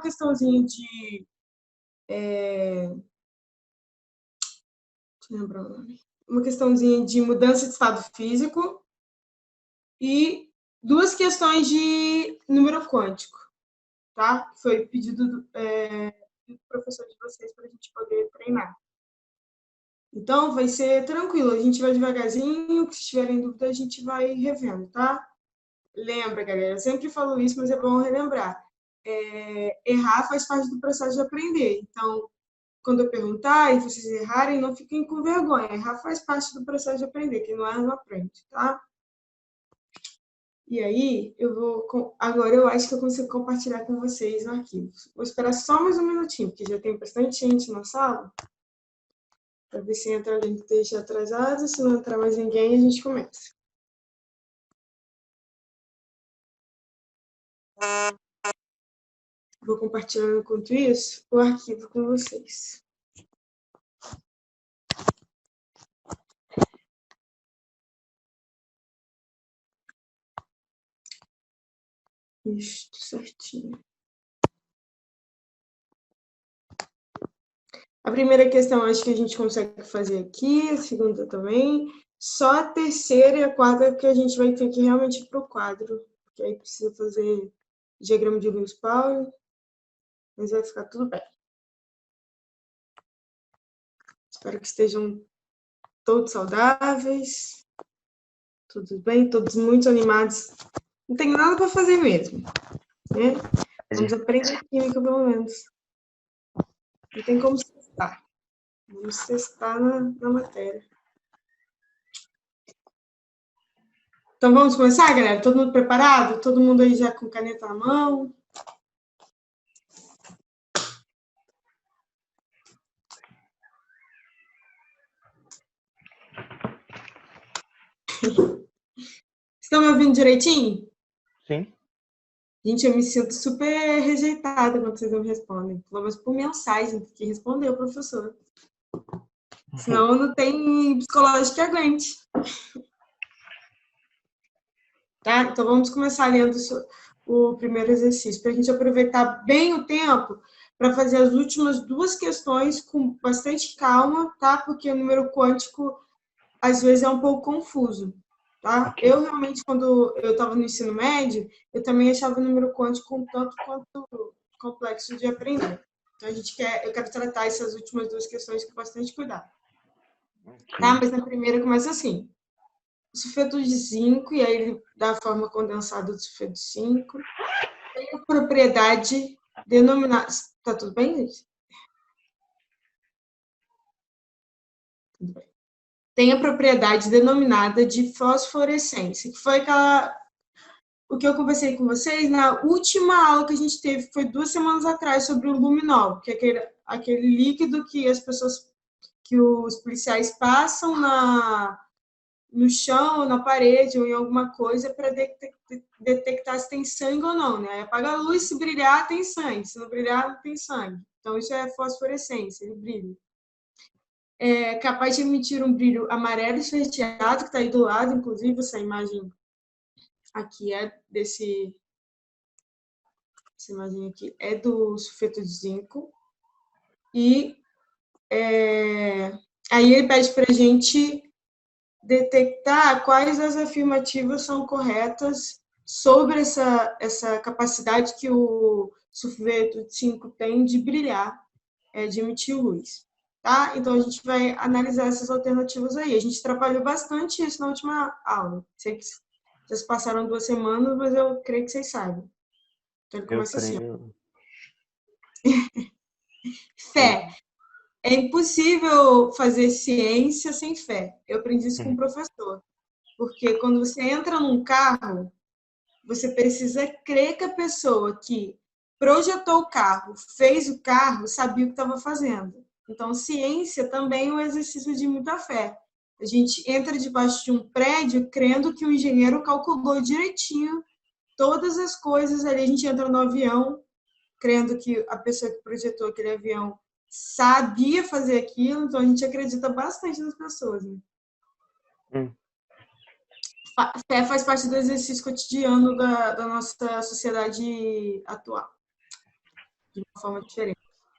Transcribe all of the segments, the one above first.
questãozinha de... deixa eu lembrar o nome. Uma questãozinha de mudança de estado físico e 2 questões de número quântico, tá? Foi pedido do professor de vocês para a gente poder treinar. Então, vai ser tranquilo, a gente vai devagarzinho, se tiverem dúvida, a gente vai revendo, tá? Lembra, galera, eu sempre falo isso, mas é bom relembrar. Errar faz parte do processo de aprender. Então, quando eu perguntar e vocês errarem, não fiquem com vergonha. Errar faz parte do processo de aprender. Quem não erra, não aprende, tá? E aí, agora eu acho que eu consigo compartilhar com vocês no arquivo. Vou esperar só mais um minutinho, porque já tem bastante gente na sala. Para ver se entra alguém que esteja atrasado. Se não entrar mais ninguém, a gente começa. Vou compartilhando, enquanto isso, o arquivo com vocês. Isso, certinho. A primeira questão acho que a gente consegue fazer aqui, a segunda também. Só a terceira e a quarta que a gente vai ter que realmente ir para o quadro, porque aí precisa fazer diagrama de Lewis-Powell, mas vai ficar tudo bem. Espero que estejam todos saudáveis, todos bem, todos muito animados. Não tem nada para fazer mesmo, né? Vamos aprender química, pelo menos. Não tem como testar. Vamos testar na matéria. Então, vamos começar, galera? Todo mundo preparado? Todo mundo aí já com caneta na mão? Estão me ouvindo direitinho? Sim. Gente, eu me sinto super rejeitada quando vocês não me respondem. Pelo menos por mensagem, tem que responder o professor. Senão não tem psicológico que aguente. Tá? Então, vamos começar lendo o primeiro exercício, para a gente aproveitar bem o tempo para fazer as últimas 2 questões com bastante calma, tá? Porque o número quântico, às vezes, é um pouco confuso, tá? Okay. Eu, realmente, quando eu estava no ensino médio, eu também achava o número quântico um tanto quanto complexo de aprender. Então, eu quero tratar essas últimas 2 questões com bastante cuidado. Okay. Tá? Mas na primeira começa assim. O sulfeto de zinco, e aí ele dá a forma condensada do sulfeto de zinco, tem a propriedade denominada... Tá tudo bem, gente? Tudo bem. Tem a propriedade denominada de fosforescência, que foi o que eu conversei com vocês na última aula que a gente teve, que foi 2 semanas atrás, sobre o luminol, que é aquele líquido que os policiais passam no chão, na parede ou em alguma coisa para detectar se tem sangue ou não, né? Apaga a luz, se brilhar, tem sangue. Se não brilhar, não tem sangue. Então, isso é fosforescência, ele brilha. É capaz de emitir um brilho amarelo esverdeado, que está aí do lado, inclusive, essa imagem aqui essa imagem aqui é do sulfeto de zinco. E aí ele pede para a gente detectar quais as afirmativas são corretas sobre essa capacidade que o sulfeto de zinco tem de brilhar, de emitir luz. Tá? Então, a gente vai analisar essas alternativas aí. A gente trabalhou bastante isso na última aula. Sei que vocês passaram 2 semanas, mas eu creio que vocês saibam. Então, ele começa assim. Fé. É impossível fazer ciência sem fé. Eu aprendi isso com um professor. Porque quando você entra num carro, você precisa crer que a pessoa que projetou o carro, fez o carro, sabia o que estava fazendo. Então, ciência também é um exercício de muita fé. A gente entra debaixo de um prédio crendo que o engenheiro calculou direitinho todas as coisas ali. A gente entra no avião crendo que a pessoa que projetou aquele avião sabia fazer aquilo. Então, a gente acredita bastante nas pessoas, né? Fé faz parte do exercício cotidiano da nossa sociedade atual. de uma forma diferente.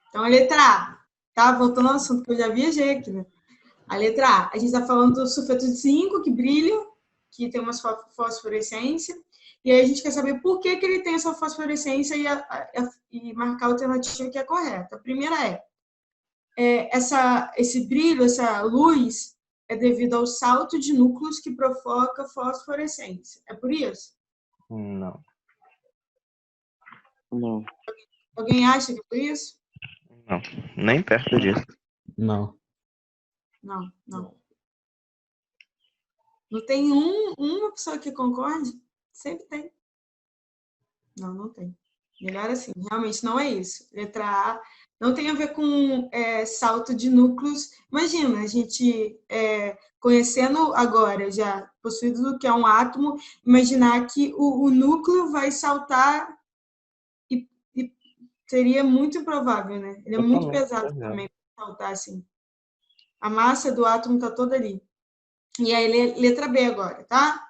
Então, a letra A, tá? Voltando ao assunto que eu já viajei aqui, né? A letra A, a gente está falando do sulfeto de zinco, que brilha, que tem uma fosforescência, e aí a gente quer saber por que ele tem essa fosforescência e marcar a alternativa que é correta. A primeira esse brilho, essa luz, é devido ao salto de núcleos que provoca fosforescência. É por isso? Não. Não. Alguém acha que é por isso? Não. Nem perto disso. Não. Não. Não tem uma pessoa que concorde? Sempre tem. Não tem. Melhor assim, realmente não é isso. Letra A não tem a ver com salto de núcleos. Imagina, a gente conhecendo agora, já possuído do que é um átomo, imaginar que o núcleo vai saltar e seria muito improvável, né? Ele é muito pesado também para saltar assim. A massa do átomo está toda ali. E aí, letra B agora, tá?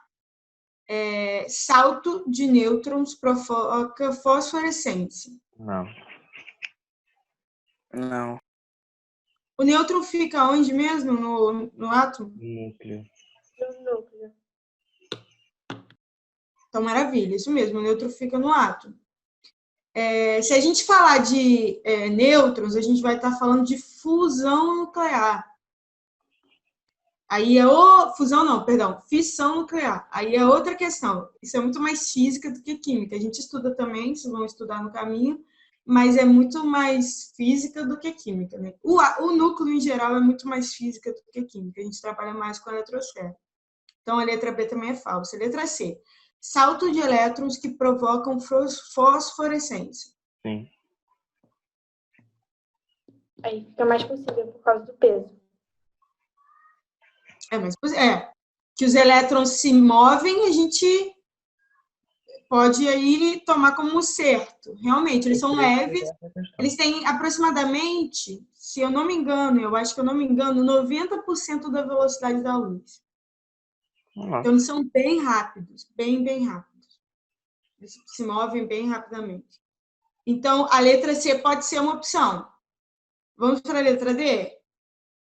Salto de nêutrons provoca fosforescência. Não. O nêutron fica onde mesmo? No átomo? Núcleo. No núcleo. Então, maravilha, isso mesmo, o nêutron fica no átomo. Se a gente falar de nêutrons, a gente vai estar falando de fusão nuclear. Aí fissão nuclear. Aí é outra questão. Isso é muito mais física do que química. A gente estuda também, vocês vão estudar no caminho, mas é muito mais física do que química, né? O núcleo, em geral, é muito mais física do que química. A gente trabalha mais com a eletrosfera. Então, a letra B também é falsa. A letra C. Salto de elétrons que provocam fosforescência. Sim. Aí fica mais possível por causa do peso. Que os elétrons se movem, a gente pode aí tomar como certo. Realmente, eles são leves, eles têm aproximadamente, se eu não me engano, 90% da velocidade da luz. Então, eles são bem rápidos, bem rápidos. Eles se movem bem rapidamente. Então, a letra C pode ser uma opção. Vamos para a letra D?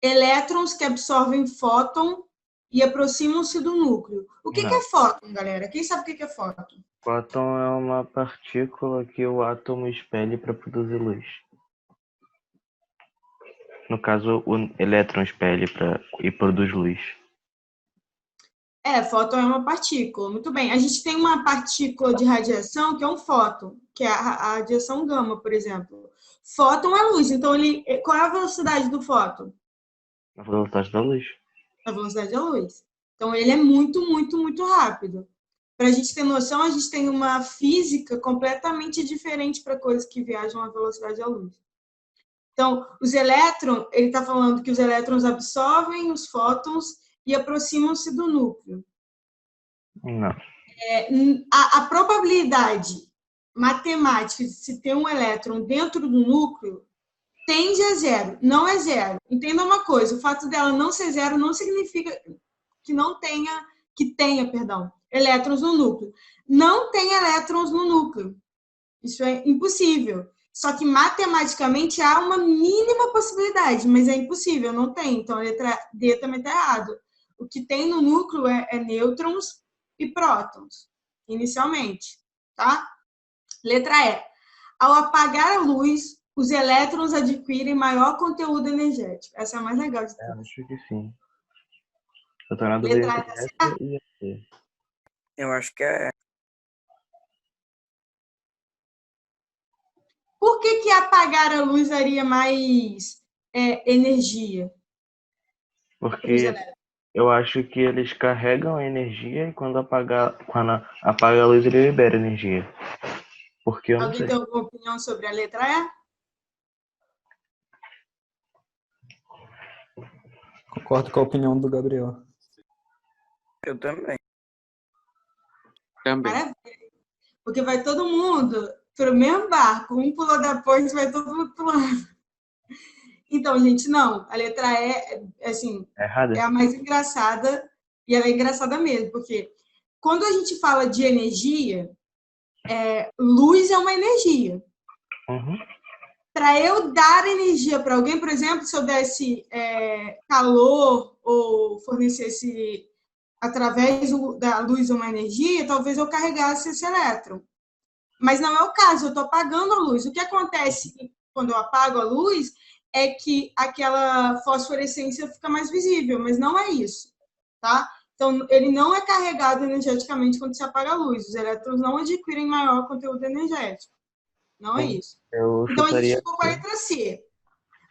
Elétrons que absorvem fóton e aproximam-se do núcleo. O que é fóton, galera? Quem sabe o que é fóton? Fóton é uma partícula que o átomo expele para produzir luz. No caso, o elétron expele e produz luz. Fóton é uma partícula. Muito bem. A gente tem uma partícula de radiação que é um fóton, que é a radiação gama, por exemplo. Fóton é luz. Então, qual é a velocidade do fóton? A velocidade da luz. A velocidade da luz. Então, ele é muito rápido. Para a gente ter noção, a gente tem uma física completamente diferente para coisas que viajam à velocidade da luz. Então, os elétrons, ele está falando que os elétrons absorvem os fótons e aproximam-se do núcleo. Não. A probabilidade matemática de se ter um elétron dentro do núcleo tende a zero, não é zero. Entenda uma coisa, o fato dela não ser zero não significa que tenha elétrons no núcleo. Não tem elétrons no núcleo. Isso é impossível. Só que matematicamente há uma mínima possibilidade, mas é impossível, não tem. Então a letra D também está errado. O que tem no núcleo é nêutrons e prótons, inicialmente, tá? Letra E. Ao apagar a luz, os elétrons adquirem maior conteúdo energético. Essa é a mais legal de todas. Acho que sim. Eu tô na dúvida Letra entre essa e a C. Eu acho que é. Por que apagar a luz daria mais energia? Porque eu acho que eles carregam a energia e quando apaga a luz, ele libera energia. Porque eu não Alguém sei. tem alguma opinião sobre a letra E? Concordo com a opinião do Gabriel. Eu também. Maravilha. Porque vai todo mundo para o mesmo barco. Um pulou da ponte, vai todo mundo pulando. Então, gente, não. A letra E Errada? é a mais engraçada, e ela é engraçada mesmo, porque quando a gente fala de energia, luz é uma energia. Uhum. para eu dar energia para alguém, por exemplo, se eu desse calor ou fornecesse através da luz uma energia, talvez eu carregasse esse elétron. Mas não é o caso, eu estou apagando a luz. O que acontece quando eu apago a luz é que aquela fosforescência fica mais visível, mas não é isso, tá? Então, ele não é carregado energeticamente quando se apaga a luz. Os elétrons não adquirem maior conteúdo energético. Não é isso. Então, a gente ficou com a letra C.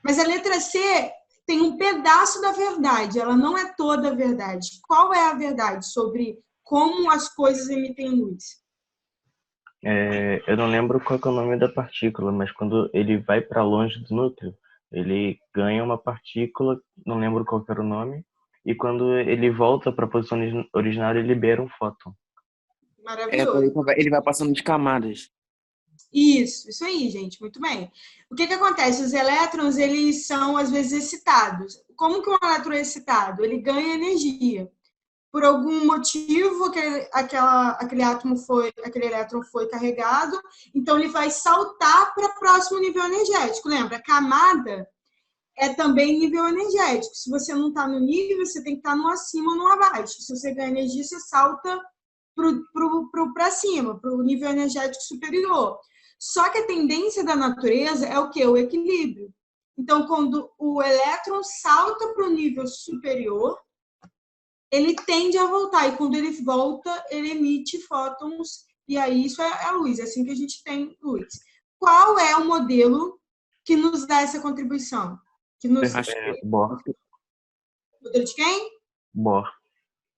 Mas a letra C tem um pedaço da verdade, ela não é toda a verdade. Qual é a verdade sobre como as coisas emitem luz? Eu não lembro qual que é o nome da partícula, mas quando ele vai para longe do núcleo, ele ganha uma partícula, não lembro qual que era o nome, e quando ele volta para a posição original, ele libera um fóton. Maravilhoso. Ele vai passando de camadas. Isso aí, gente, muito bem. O que acontece? Os elétrons, eles são, às vezes, excitados. Como que um elétron é excitado? Ele ganha energia. Por algum motivo, aquele elétron foi carregado, então ele vai saltar para o próximo nível energético. Lembra, camada é também nível energético. Se você não está no nível, você tem que estar no acima ou no abaixo. Se você ganha energia, você salta para cima, para o nível energético superior. Só que a tendência da natureza é o quê? O equilíbrio. Então, quando o elétron salta para o nível superior, ele tende a voltar. E quando ele volta, ele emite fótons. E aí, isso é a luz. É assim que a gente tem luz. Qual é o modelo que nos dá essa contribuição? Bohr. Modelo de quem? Bohr.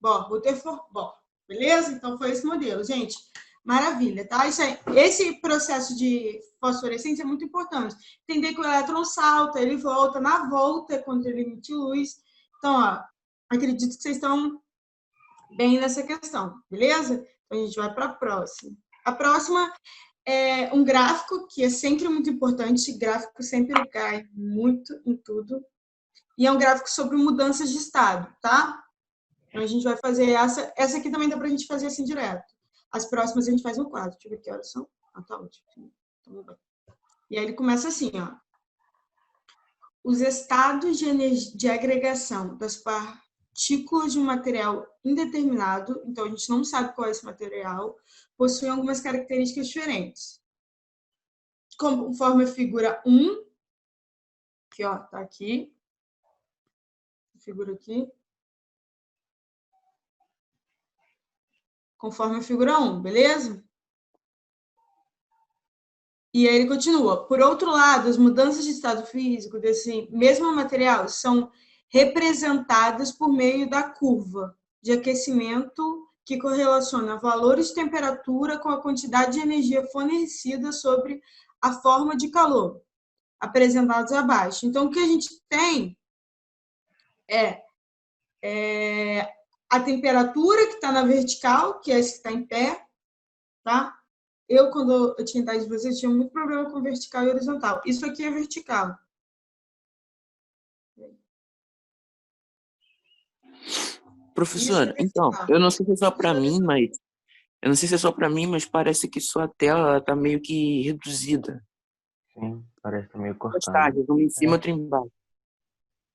Rutherford Bohr. Beleza? Então, foi esse modelo. Gente, maravilha, tá? Esse processo de fosforescência é muito importante. Entender que o elétron salta, ele volta. Na volta, quando ele emite luz. Então, ó, acredito que vocês estão bem nessa questão, beleza? Então, a gente vai para a próxima. A próxima é um gráfico, que é sempre muito importante. Gráfico sempre cai muito em tudo. E é um gráfico sobre mudanças de estado, tá? Então, a gente vai fazer essa. Essa aqui também dá para a gente fazer assim direto. As próximas a gente faz no quadro. Deixa eu ver que horas são. Ah, tá ótimo. Então, e aí ele começa assim, ó. Os estados de agregação das partículas de um material indeterminado, então a gente não sabe qual é esse material, possuem algumas características diferentes. Conforme a figura 1, que ó, tá aqui. Figura aqui. Conforme a figura 1, beleza? E aí ele continua. Por outro lado, as mudanças de estado físico desse mesmo material são representadas por meio da curva de aquecimento que correlaciona valores de temperatura com a quantidade de energia fornecida sobre a forma de calor, apresentados abaixo. Então, o que a gente tem é a temperatura que está na vertical, que é essa que está em pé, tá? Quando eu tinha idade de vocês, tinha muito problema com vertical e horizontal. Isso aqui é vertical. Professora, então, eu não sei se é só para mim, mas parece que sua tela tá meio que reduzida. Sim, parece meio cortado. Estágios, uma em cima, outra embaixo.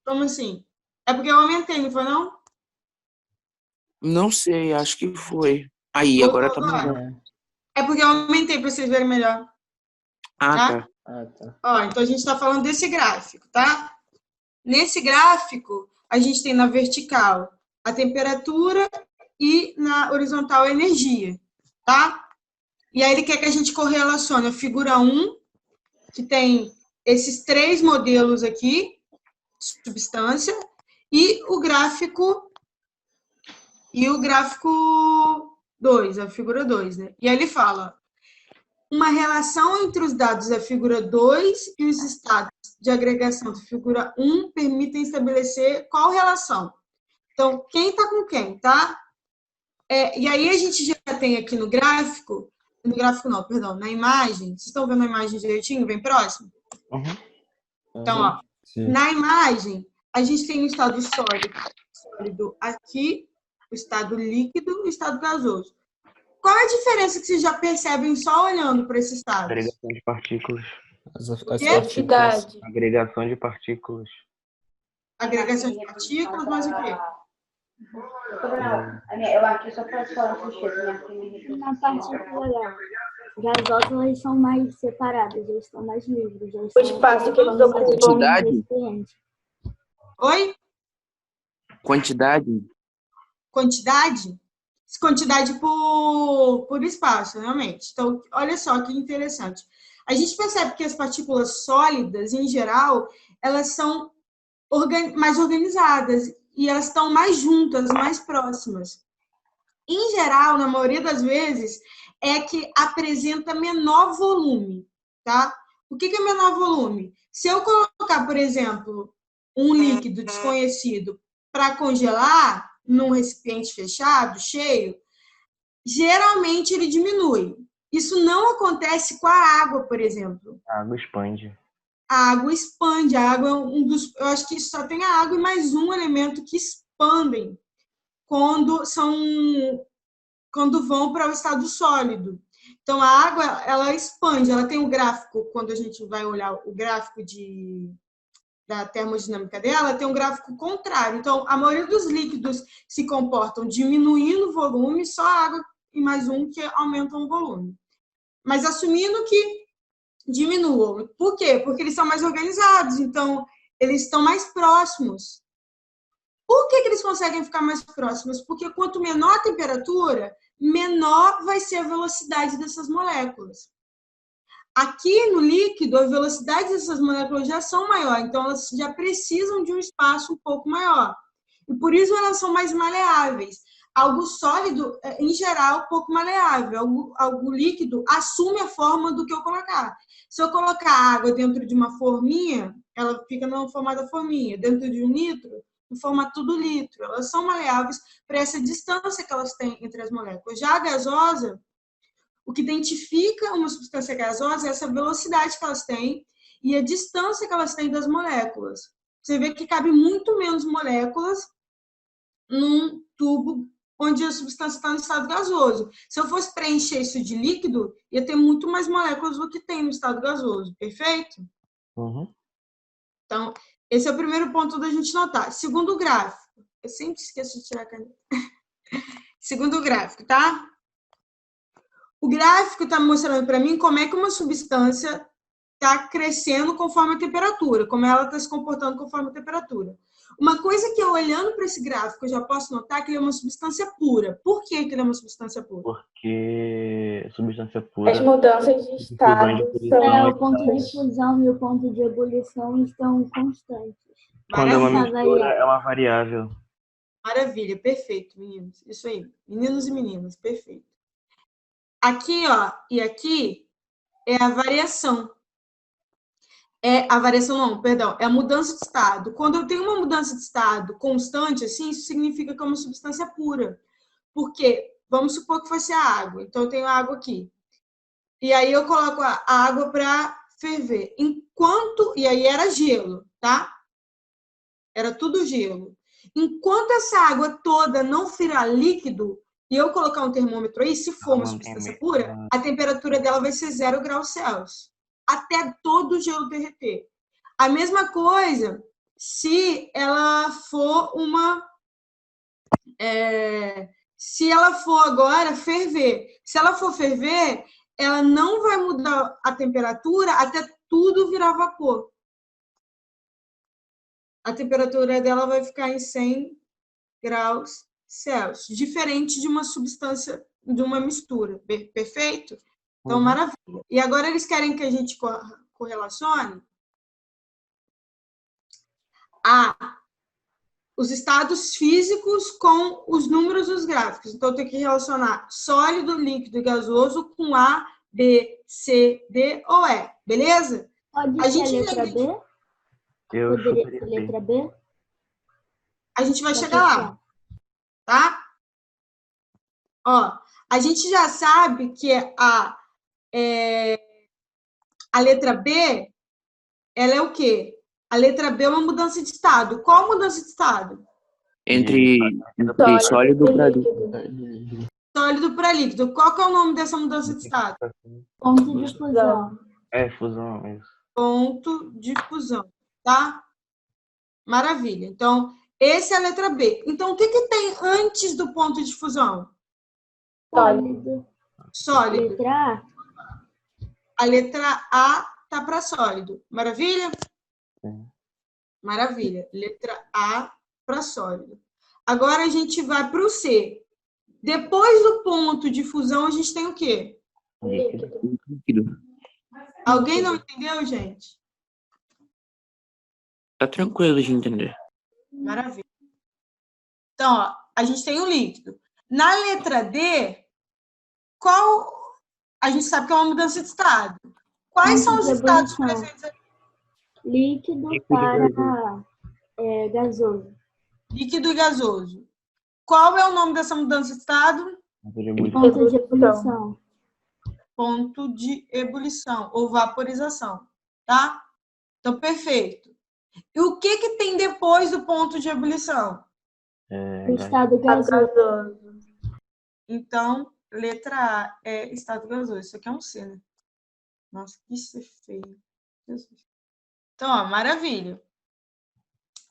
Como assim? É porque eu aumentei, não foi não? Não sei, acho que foi. Aí, agora tá melhor. É porque eu aumentei para vocês verem melhor. Tá? Tá. Ó, então a gente está falando desse gráfico, tá? Nesse gráfico, a gente tem na vertical a temperatura e na horizontal a energia, tá? E aí ele quer que a gente correlacione a figura 1, que tem esses 3 modelos aqui, de substância, e o gráfico 2, a figura 2, né? E aí ele fala uma relação entre os dados da figura 2 e os estados de agregação da figura 1 permitem estabelecer qual relação. Então, quem está com quem, tá? E aí a gente já tem aqui no gráfico não, perdão, na imagem, vocês estão vendo a imagem direitinho, bem próximo? Uhum. Então, ó, na imagem, a gente tem o estado sólido aqui, o estado líquido e o estado gasoso. Qual é a diferença que vocês já percebem só olhando para esse estado? Agregação de partículas. As quê? partículas. Quantidade. Agregação de partículas. Agregação de partículas, mas o quê? Eu aqui só posso falar com você. Na partícula gasosa, elas são mais separadas, elas estão mais livres. O espaço que eles ocupam. Quantidade? Oi? Quantidade? Quantidade? Quantidade por espaço, realmente. Então, olha só que interessante. A gente percebe que as partículas sólidas, em geral, elas são mais organizadas e elas estão mais juntas, mais próximas. Em geral, na maioria das vezes, é que apresenta menor volume, tá? O que é menor volume? Se eu colocar, por exemplo, um líquido desconhecido para congelar num recipiente fechado, cheio, geralmente ele diminui. Isso não acontece com a água, por exemplo. A água expande. A água expande. A água é um dos... Eu acho que só tem a água e mais um elemento que expandem quando vão para o estado sólido. Então, a água, ela expande. Ela tem um gráfico, quando a gente vai olhar o gráfico da termodinâmica dela, tem um gráfico contrário. Então, a maioria dos líquidos se comportam diminuindo o volume, só a água e mais um que aumentam o volume. Mas assumindo que diminuam. Por quê? Porque eles são mais organizados, então eles estão mais próximos. Por que eles conseguem ficar mais próximos? Porque quanto menor a temperatura, menor vai ser a velocidade dessas moléculas. Aqui no líquido, a velocidade dessas moléculas já são maior, então elas já precisam de um espaço um pouco maior. E por isso elas são mais maleáveis. Algo sólido, em geral, pouco maleável. Algo líquido assume a forma do que eu colocar. Se eu colocar água dentro de uma forminha, ela fica no formato da forminha. Dentro de um litro, no formato do litro. Elas são maleáveis para essa distância que elas têm entre as moléculas. Já a gasosa, o que identifica uma substância gasosa é essa velocidade que elas têm e a distância que elas têm das moléculas. Você vê que cabe muito menos moléculas num tubo onde a substância está no estado gasoso. Se eu fosse preencher isso de líquido, ia ter muito mais moléculas do que tem no estado gasoso. Perfeito? Uhum. Então, esse é o primeiro ponto da gente notar. Segundo gráfico. Eu sempre esqueço de tirar a caneta. Segundo gráfico, tá? O gráfico está mostrando para mim como é que uma substância está crescendo conforme a temperatura, como ela está se comportando conforme a temperatura. Uma coisa que eu, olhando para esse gráfico, eu já posso notar que ele é uma substância pura. Por que ele é uma substância pura? Porque substância pura... As mudanças de estado são... O ponto de fusão e o ponto de ebulição estão constantes. Quando é uma Maravilha. mistura, é uma variável. Maravilha, perfeito, meninos. Isso aí, meninos e meninas, perfeito. Aqui, ó, e aqui é a variação. É a mudança de estado. Quando eu tenho uma mudança de estado constante, assim, isso significa que é uma substância pura. Porque, vamos supor que fosse a água. Então, eu tenho a água aqui. E aí, eu coloco a água para ferver. E aí era gelo, tá? Era tudo gelo. Enquanto essa água toda não virar líquido, e eu colocar um termômetro aí, se for uma substância pura, a temperatura dela vai ser 0 graus Celsius. Até todo o gelo derreter. A mesma coisa se ela for se ela for agora ferver. Se ela for ferver, ela não vai mudar a temperatura até tudo virar vapor. A temperatura dela vai ficar em 100 graus Celsius, diferente de uma substância, de uma mistura. Perfeito? Então, maravilha. E agora eles querem que a gente correlacione os estados físicos com os números dos gráficos. Então, eu tenho que relacionar sólido, líquido e gasoso com A, B, C, D ou E. Beleza? Pode ser a letra B? Poderia ser a letra B? A gente vai chegar lá. Tá? Ó, a gente já sabe que a letra B, ela é o quê? A letra B é uma mudança de estado. Qual mudança de estado? Entre sólido para líquido. Sólido para líquido. Qual que é o nome dessa mudança de estado? Ponto de fusão. Fusão, isso. Ponto de fusão, tá? Maravilha. Então, essa é a letra B. Então, o que tem antes do ponto de fusão? Sólido. Sólido. Letra A. A letra A tá para sólido. Maravilha? Sim. Maravilha. Letra A para sólido. Agora a gente vai para o C. Depois do ponto de fusão, a gente tem o quê? Líquido. Alguém não entendeu, gente? Tá tranquilo de entender. Maravilha. Então, ó, a gente tem o líquido. Na letra D, a gente sabe que é uma mudança de estado. Quais são os estados presentes aqui? Líquido para gasoso. Líquido e gasoso. Qual é o nome dessa mudança de estado? Ponto de ebulição. Ponto de ebulição ou vaporização, tá? Então, perfeito. E o que tem depois do ponto de ebulição? Estado gasoso. Então, letra A é estado gasoso. Isso aqui é um C, né? Nossa, que isso é feio. Jesus. Então, ó, maravilha.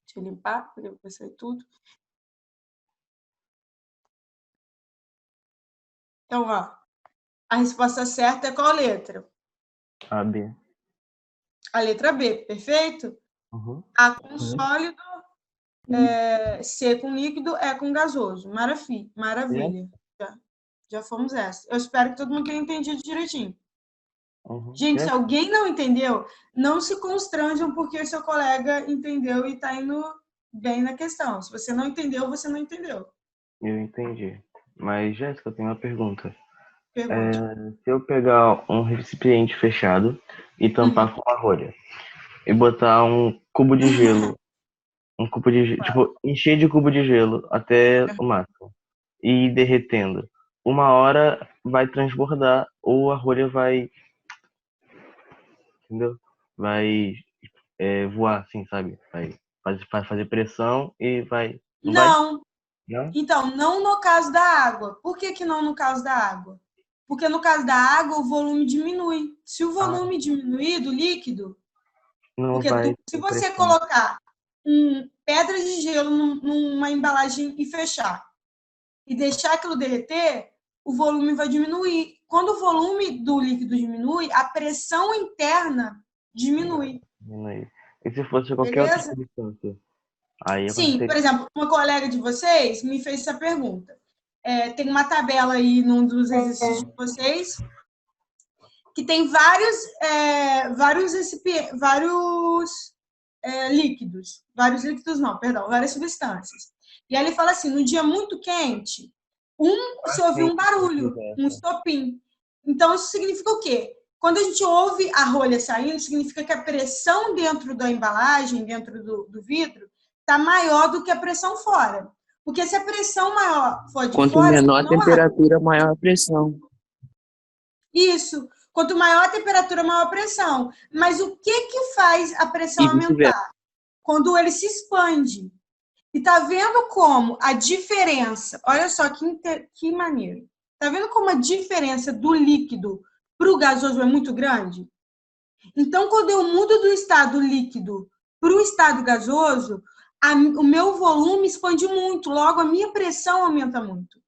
Deixa eu limpar, porque vai sair tudo. Então, ó, a resposta certa é qual letra? A, B. A letra B, perfeito? Uhum. A com sólido, C com líquido, E com gasoso. Maravilha. Já fomos essa. Eu espero que todo mundo tenha entendido direitinho. Uhum. Gente, se alguém não entendeu, não se constranjam porque seu colega entendeu e está indo bem na questão. Se você não entendeu, você não entendeu. Eu entendi. Mas, Jéssica, eu tenho uma pergunta. Pergunte. Se eu pegar um recipiente fechado e tampar com uma rolha e botar um cubo de gelo, tipo, encher de cubo de gelo até o máximo e ir derretendo, uma hora vai transbordar ou a rolha vai, entendeu? Vai voar, assim, sabe? Vai fazer pressão e vai... Não. Não? Então, não no caso da água. Por que não no caso da água? Porque no caso da água, o volume diminui. Se o volume diminuir do líquido, Não porque vai se ter você pressão. colocar pedra de gelo numa embalagem e fechar e deixar aquilo derreter, o volume vai diminuir. Quando o volume do líquido diminui, a pressão interna diminui. E se fosse qualquer outra substância? Aí Sim, por exemplo, uma colega de vocês me fez essa pergunta. Tem uma tabela aí num dos exercícios de vocês que tem vários líquidos. Vários líquidos não, perdão, várias substâncias. E aí ele fala assim, no dia muito quente, se ouve um barulho, um estopim. Então, isso significa o quê? Quando a gente ouve a rolha saindo, significa que a pressão dentro da embalagem, dentro do vidro, está maior do que a pressão fora. Porque se a pressão maior for de Quanto fora... menor a temperatura, maior a pressão. Isso. Quanto maior a temperatura, maior a pressão. Mas o que faz a pressão aumentar? Quando ele se expande. E tá vendo como a diferença... Olha só que maneiro. Tá vendo como a diferença do líquido para o gasoso é muito grande? Então, quando eu mudo do estado líquido para o estado gasoso, o meu volume expande muito, logo a minha pressão aumenta muito.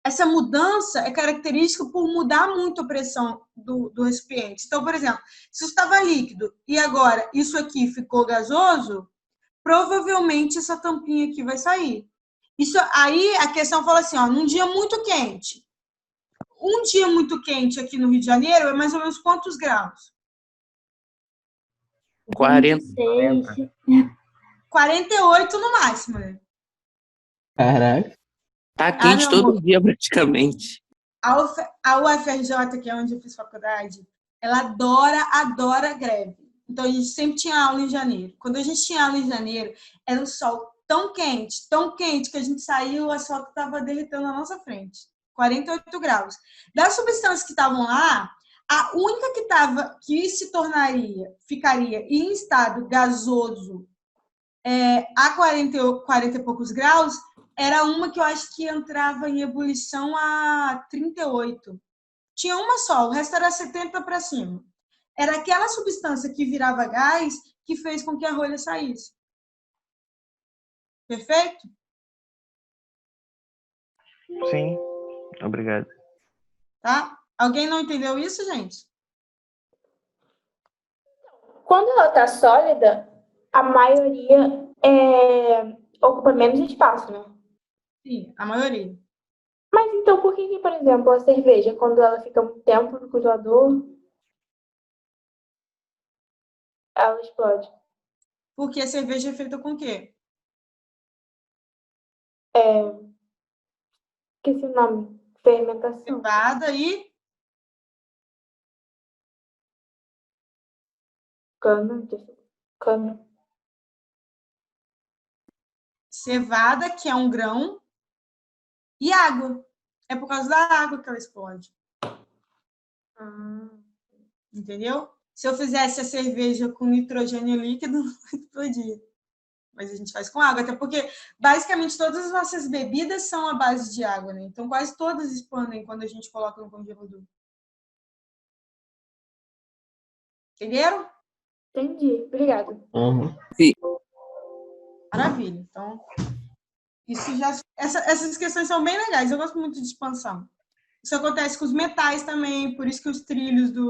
Essa mudança é característica por mudar muito a pressão do recipiente. Então, por exemplo, se estava líquido e agora isso aqui ficou gasoso, provavelmente essa tampinha aqui vai sair. Isso aí a questão fala assim, ó, num dia muito quente. Um dia muito quente aqui no Rio de Janeiro é mais ou menos quantos graus? 40. 48 no máximo, né? Caraca. Tá quente todo dia, praticamente. A UFRJ, que é onde eu fiz faculdade, ela adora greve. Então, a gente sempre tinha aula em janeiro. Quando a gente tinha aula em janeiro, era um sol tão quente, que a gente saiu, o asfalto estava derretendo na nossa frente. 48 graus. Das substâncias que estavam lá, a única que ficaria em estado gasoso a 40 e poucos graus, era uma que eu acho que entrava em ebulição a 38. Tinha uma só, o resto era 70 para cima. era aquela substância que virava gás que fez com que a rolha saísse. Perfeito? Sim, obrigado. Tá? Alguém não entendeu isso, gente? Quando ela está sólida, a maioria ocupa menos espaço, né? Sim, a maioria. Mas então por que, por exemplo, a cerveja, quando ela fica muito tempo no congelador, ela explode? Porque a cerveja é feita com o quê? Esqueci o nome. Fermentação. Cevada e Cana. cevada, que é um grão, e água. É por causa da água que ela explode. Entendeu? Se eu fizesse a cerveja com nitrogênio líquido, não explodia. Mas a gente faz com água, até porque basicamente todas as nossas bebidas são à base de água, né? Então quase todas expandem quando a gente coloca no congelador. Entenderam? Entendi. Obrigada. Maravilha. Então, isso já. Essas questões são bem legais. Eu gosto muito de expansão. Isso acontece com os metais também, por isso que os trilhos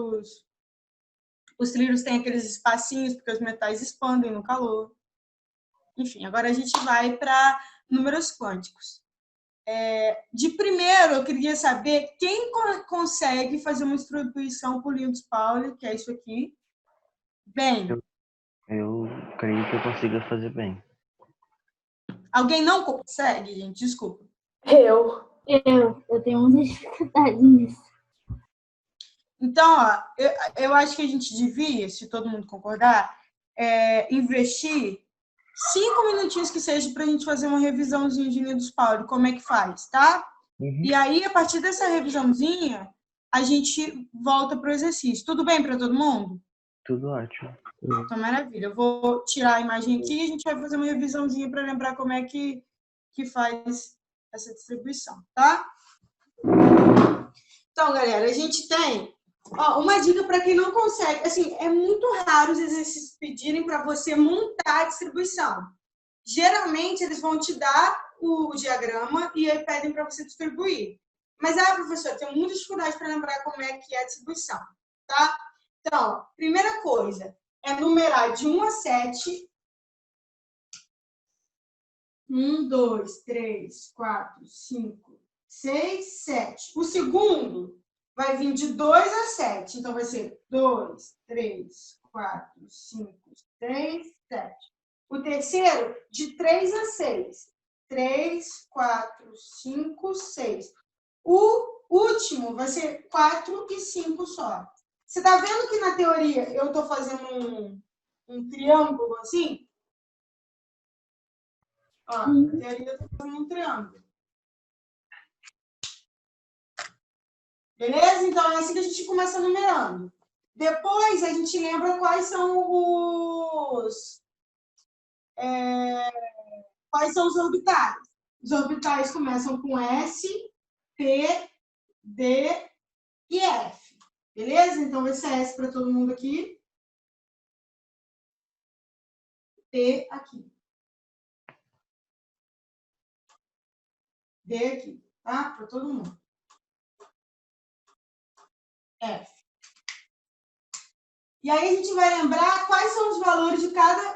têm aqueles espacinhos, porque os metais expandem no calor. Enfim, agora a gente vai para números quânticos. De primeiro, eu queria saber quem consegue fazer uma distribuição por Linus Pauling, que é isso aqui. Bem. Eu creio que eu consiga fazer bem. Alguém não consegue, gente? Desculpa. Eu tenho muita dificuldade nisso. Então, ó, eu acho que a gente devia, se todo mundo concordar, investir 5 minutinhos que seja para a gente fazer uma revisãozinha de Linus Pauling, como é que faz, tá? Uhum. E aí, a partir dessa revisãozinha, a gente volta para o exercício. Tudo bem para todo mundo? Tudo ótimo. Então, maravilha. Eu vou tirar a imagem aqui e a gente vai fazer uma revisãozinha para lembrar como é que faz essa distribuição, tá? Então, galera, a gente tem uma dica para quem não consegue. Assim, é muito raro os exercícios pedirem para você montar a distribuição. Geralmente, eles vão te dar o diagrama e aí pedem para você distribuir. Mas, professor, eu tenho muita dificuldade para lembrar como é que é a distribuição, tá? Então, primeira coisa é numerar de 1 a 7. 1, 2, 3, 4, 5, 6, 7. O segundo vai vir de 2 a 7. Então, vai ser 2, 3, 4, 5, 6, 7. O terceiro, de 3 a 6. 3, 4, 5, 6. O último vai ser 4 e 5 só. Você está vendo que na teoria eu estou fazendo um triângulo assim? Ó, na teoria eu estou fazendo um triângulo. Beleza? Então é assim que a gente começa numerando. Depois a gente lembra quais são os orbitais. Os orbitais começam com S, P, D e F. Beleza? Então vai ser S para todo mundo aqui. T aqui. D aqui, tá? Para todo mundo. F. E aí a gente vai lembrar quais são os valores de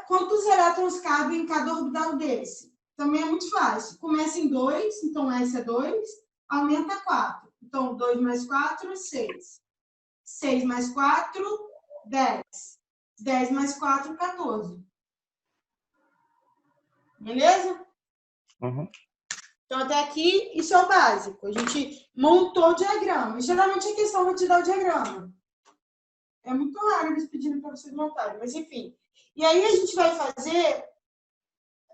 quantos elétrons cabem em cada orbital desse. Também é muito fácil. Começa em 2, então S é 2, aumenta 4. Então, 2 mais 4, 6. 6 mais 4, 10. 10 mais 4, 14. Beleza? Uhum. Então, até aqui, isso é o básico. A gente montou o diagrama. Geralmente, a questão vai te dar o diagrama. É muito raro eles pedirem para vocês montarem, mas enfim. E aí, a gente vai fazer...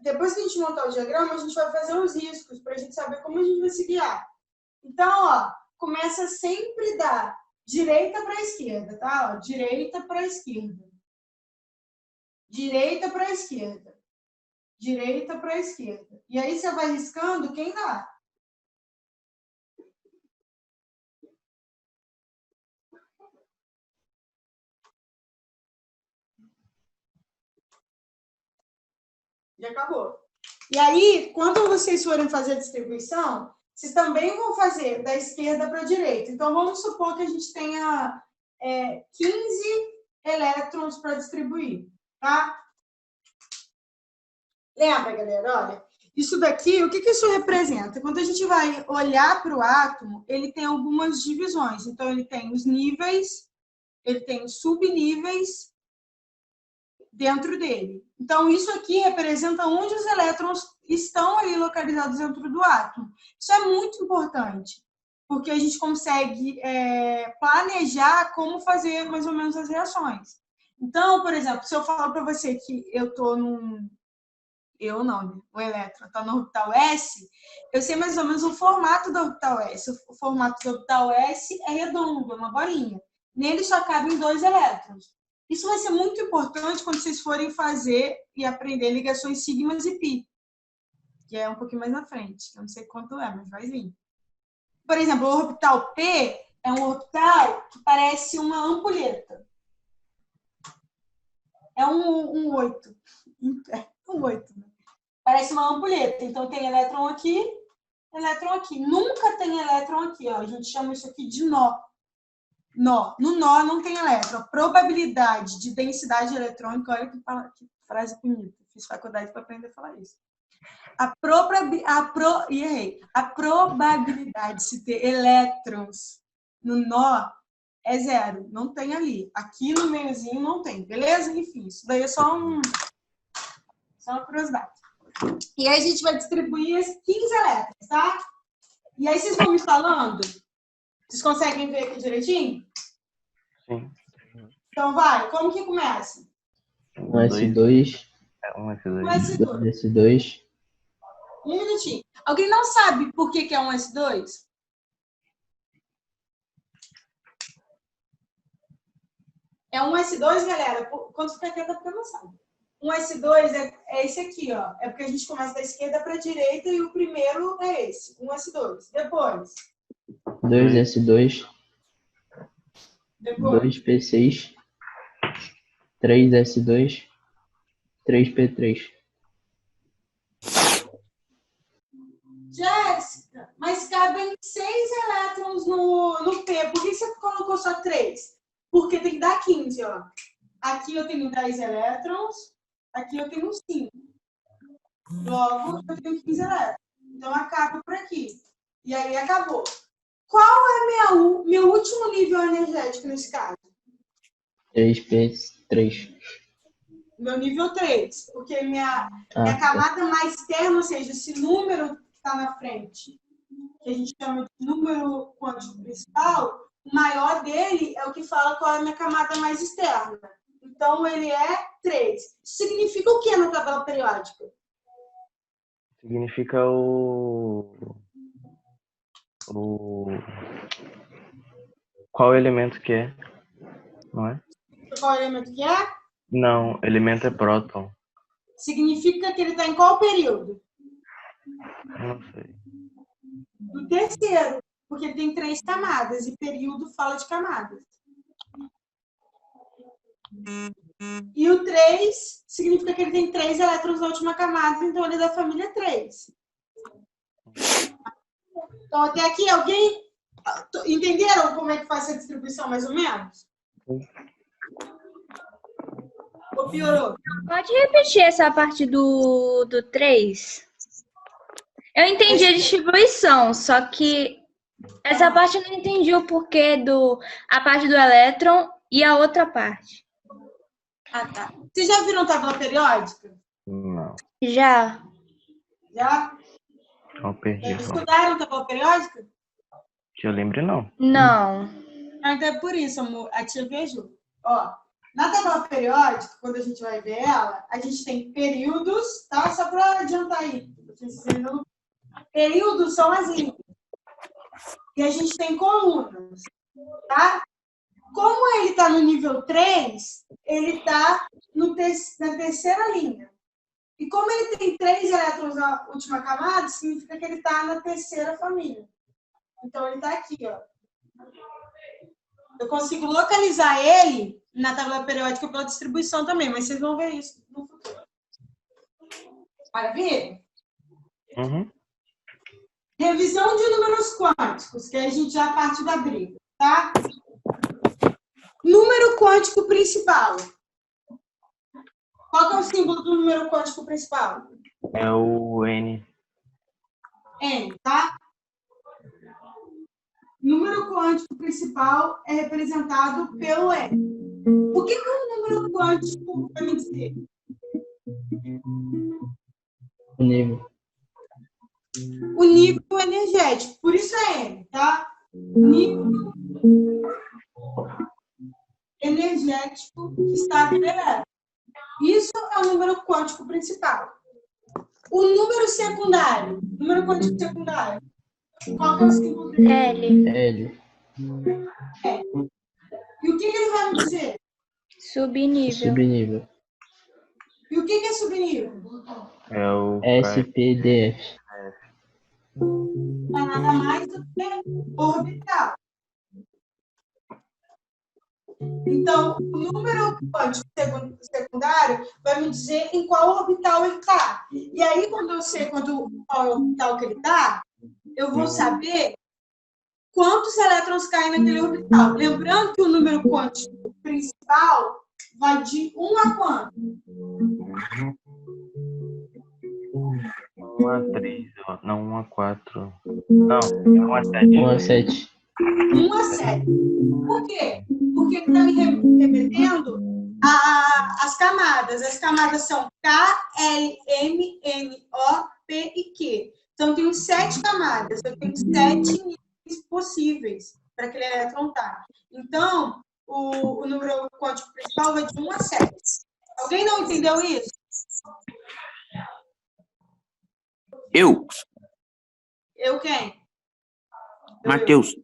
Depois que a gente montar o diagrama, a gente vai fazer os riscos para a gente saber como a gente vai se guiar. Então, começa sempre da direita para a esquerda, tá? Direita para a esquerda. Direita para a esquerda. Direita para a esquerda. E aí você vai riscando quem dá. Já acabou. E aí, quando vocês forem fazer a distribuição, vocês também vão fazer da esquerda para a direita. Então, vamos supor que a gente tenha 15 elétrons para distribuir, tá? Lembra, galera? Olha, isso daqui, o que isso representa? Quando a gente vai olhar para o átomo, ele tem algumas divisões. Então, ele tem os níveis, ele tem os subníveis dentro dele. Então, isso aqui representa onde os elétrons estão ali localizados dentro do átomo. Isso é muito importante, porque a gente consegue planejar como fazer mais ou menos as reações. Então, por exemplo, se eu falar para você que eu estou num... o elétron está no orbital S, eu sei mais ou menos o formato do orbital S. O formato do orbital S é redondo, é uma bolinha. Nele só cabem 2 elétrons. Isso vai ser muito importante quando vocês forem fazer e aprender ligações sigmas e pi, que é um pouquinho mais na frente. Eu não sei quanto é, mas vai vir. Por exemplo, o orbital P é um orbital que parece uma ampulheta. É um 8. Um 8, né? Parece uma ampulheta. Então, tem elétron aqui, elétron aqui. Nunca tem elétron aqui, ó. A gente chama isso aqui de nó. Nó. No nó não tem elétron. A probabilidade de densidade eletrônica, olha que frase bonita. Fiz faculdade para aprender a falar isso. A probabilidade de se ter elétrons no nó é 0. Não tem ali. Aqui no meiozinho não tem. Beleza? Enfim, isso daí é só uma curiosidade. E aí a gente vai distribuir esses 15 elétrons, tá? E aí vocês vão me falando? Vocês conseguem ver aqui direitinho? Sim. Então vai, como que começa? 1S2. 1S2. 2S2. Um minutinho. Alguém não sabe por que é 1S2? É 1S2, galera. Quando fica quieta, porque não sabe. 1S2 é esse aqui, ó. É porque a gente começa da esquerda para a direita e o primeiro é esse, 1S2. Depois. 2S2. Depois. 2P6. 3S2. 3P3. Jéssica, mas cabem 6 elétrons no P. Por que você colocou só 3? Porque tem que dar 15, ó. Aqui eu tenho 10 elétrons, aqui eu tenho 5. Logo, eu tenho 15 elétrons. Então, acaba por aqui. E aí, acabou. Qual é meu último nível energético nesse caso? 3P3. Meu nível 3. Porque minha camada mais externa, ou seja, esse número que está na frente, que a gente chama de número quântico principal, o maior dele é o que fala qual é a minha camada mais externa. Então, ele é 3. Isso significa o que na tabela periódica? Significa qual elemento que é, não é? Qual elemento que é? Não, elemento é próton. Significa que ele está em qual período? Não sei. Do terceiro, porque ele tem 3 camadas, e período fala de camadas. E o 3 significa que ele tem 3 elétrons na última camada, então ele é da família 3. Então, até aqui, alguém entenderam como é que faz essa distribuição, mais ou menos? Ou piorou? Pode repetir essa parte do 3? Eu entendi a distribuição, só que essa parte eu não entendi o porquê a parte do elétron e a outra parte. Ah, tá. Vocês já viram tabela periódica? Não. Já. Já? Não perdi. Estudaram tabela periódica? Que eu lembre, não. Não. Ah, então é por isso, amor. A tia viajou. Ó, na tabela periódica, quando a gente vai ver ela, a gente tem períodos, tá? Só para adiantar aí. Períodos são as linhas. E a gente tem colunas, tá? Como ele está no nível 3, ele está na terceira linha. E como ele tem 3 elétrons na última camada, significa que ele está na terceira família. Então, ele está aqui, ó. Eu consigo localizar ele na tabela periódica pela distribuição também, mas vocês vão ver isso no futuro. Maravilha? Uhum. Revisão de números quânticos, que a gente já parte da briga, tá? Número quântico principal. Qual que é o símbolo do número quântico principal? É o N. N, tá? Número quântico principal é representado pelo N. O que o número quântico vai me dizer? O nível. O nível energético, por isso é N, tá? Nível energético que está elevado. Isso é o número quântico principal. O número secundário, número quântico secundário, qual que é o símbolo dele? L. L. E o que ele vai me dizer? Subnível. Subnível. E o que é subnível? É o SPDF. Não é nada mais do que orbital. Então, o número quântico secundário vai me dizer em qual orbital ele está. E aí, quando eu sei qual orbital que ele está, eu vou saber quantos elétrons caem naquele orbital. Lembrando que o número quântico principal vai de 1 a quanto? 1 a 3, não, 1 a 4. Não, é 1 a 7. 1 a 7. 1 a 7. Por quê? Porque ele está me remetendo às camadas. As camadas são K, L, M, N, O, P e Q. Então, eu tenho 7 camadas. Eu tenho 7 níveis possíveis para aquele elétron estar. Então, o número quântico principal vai de 1 a 7. Alguém não entendeu isso? Eu, Quem? Matheus.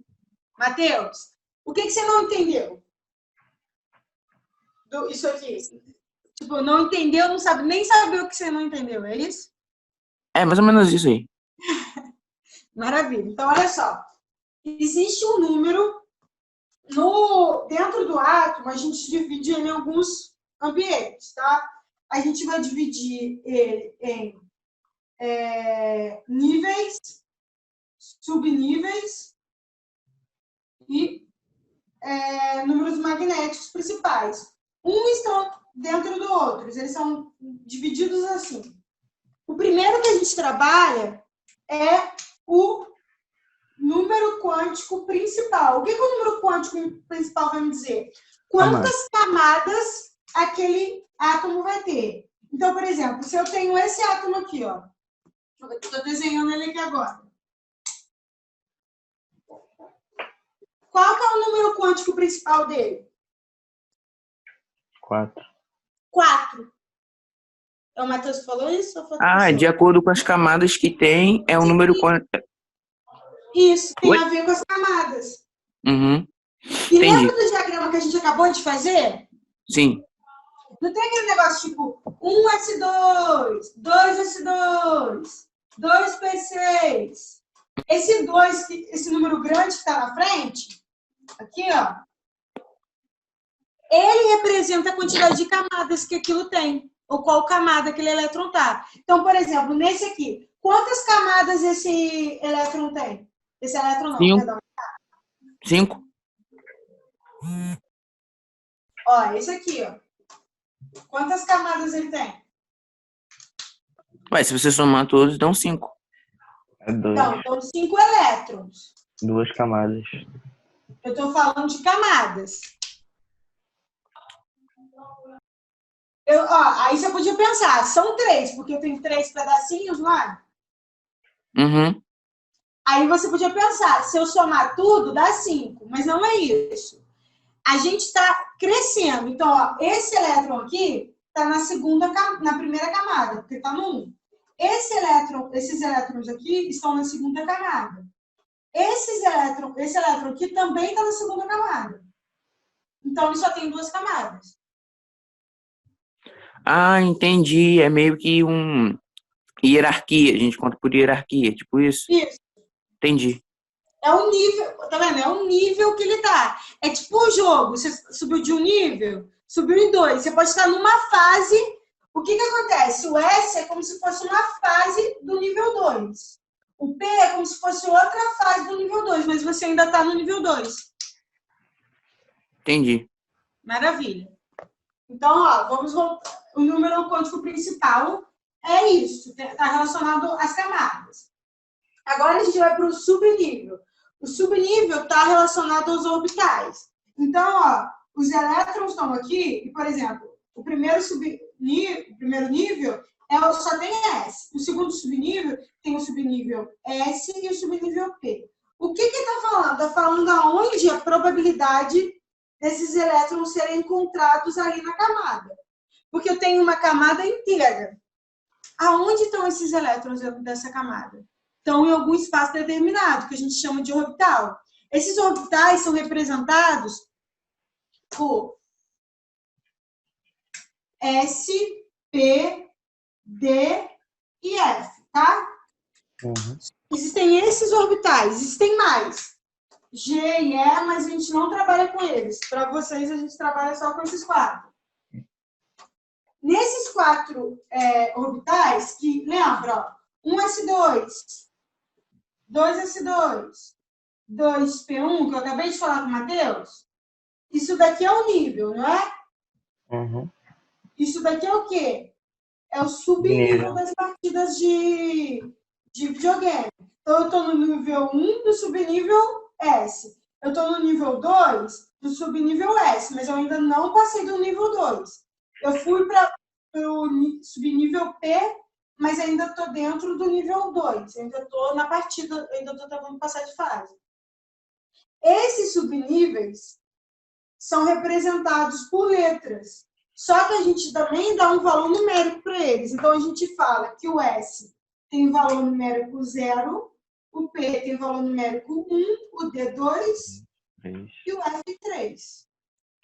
Matheus, o que você não entendeu? Isso aqui. Tipo, não entendeu, não sabe nem saber o que você não entendeu, é isso? É mais ou menos isso aí. Maravilha. Então, olha só. Existe um número dentro do átomo, a gente divide ele em alguns ambientes, tá? A gente vai dividir ele em níveis, subníveis e números magnéticos principais. Uns estão dentro do outro, eles são divididos assim. O primeiro que a gente trabalha é o número quântico principal. O que o número quântico principal vai me dizer? Quantas camadas aquele átomo vai ter? Então, por exemplo, se eu tenho esse átomo aqui, ó, eu estou desenhando ele aqui agora. Qual que é o número quântico principal dele? 4. 4. É o Matheus que falou isso? Ou foi De acordo com as camadas que tem, é o número quântico. Isso, tem a ver com as camadas. Uhum. E Entendi. lembra do diagrama que a gente acabou de fazer? Sim. Não tem aquele negócio tipo 1S2, 2S2, 2P6. Esse 2, esse número grande que está na frente, aqui, ó, ele representa a quantidade de camadas que aquilo tem, ou qual camada aquele elétron tá. Então, por exemplo, nesse aqui, quantas camadas esse elétron tem? Esse elétron não, 5. perdão. 5. Ó, esse aqui, ó. Quantas camadas ele tem? Ué, se você somar todos, dão 5. É 2. Então, dão 5 elétrons. 2 camadas. Eu estou falando de camadas. Aí você podia pensar, são 3, porque eu tenho 3 pedacinhos lá. Uhum. Aí você podia pensar, se eu somar tudo, dá 5. Mas não é isso. A gente está crescendo. Então, ó, esse elétron aqui está na primeira camada, porque está no 1. Esses elétrons aqui estão na segunda camada. Esse elétron aqui também está na segunda camada. Então, ele só tem 2 camadas. Entendi. É meio que hierarquia. A gente conta por hierarquia, tipo isso? Isso. Entendi. É o nível, tá vendo? É o nível que ele tá. É tipo um jogo. Você subiu de um nível, subiu em 2. Você pode estar numa fase O que acontece? O S é como se fosse uma fase do nível 2. O P é como se fosse outra fase do nível 2, mas você ainda está no nível 2. Entendi. Maravilha. Então, ó, vamos voltar. O número quântico principal é isso, está relacionado às camadas. Agora a gente vai para o subnível. O subnível está relacionado aos orbitais. Então, ó, os elétrons estão aqui, e, por exemplo, o primeiro nível só tem S. O segundo subnível tem o subnível S e o subnível P. O que está falando? Está falando aonde a probabilidade desses elétrons serem encontrados ali na camada. Porque eu tenho uma camada inteira. Aonde estão esses elétrons dessa camada? Estão em algum espaço determinado, que a gente chama de orbital. Esses orbitais são representados por S, P, D e F, tá? Uhum. Existem esses orbitais, existem mais. G e E, mas a gente não trabalha com eles. Para vocês, a gente trabalha só com esses 4. Nesses 4 orbitais, que lembra, ó, 1s2, 2s2, 2p1, que eu acabei de falar com o Matheus, isso daqui é o nível, não é? Uhum. Isso daqui é o quê? É o subnível das partidas de videogame. Então, eu estou no nível 1 do subnível S. Eu estou no nível 2 do subnível S, mas eu ainda não passei do nível 2. Eu fui para o subnível P, mas ainda estou dentro do nível 2. Ainda estou na partida, ainda estou tentando passar de fase. Esses subníveis são representados por letras. Só que a gente também dá um valor numérico para eles. Então, a gente fala que o S tem valor numérico 0, o P tem valor numérico 1, o D 2 e o F 3.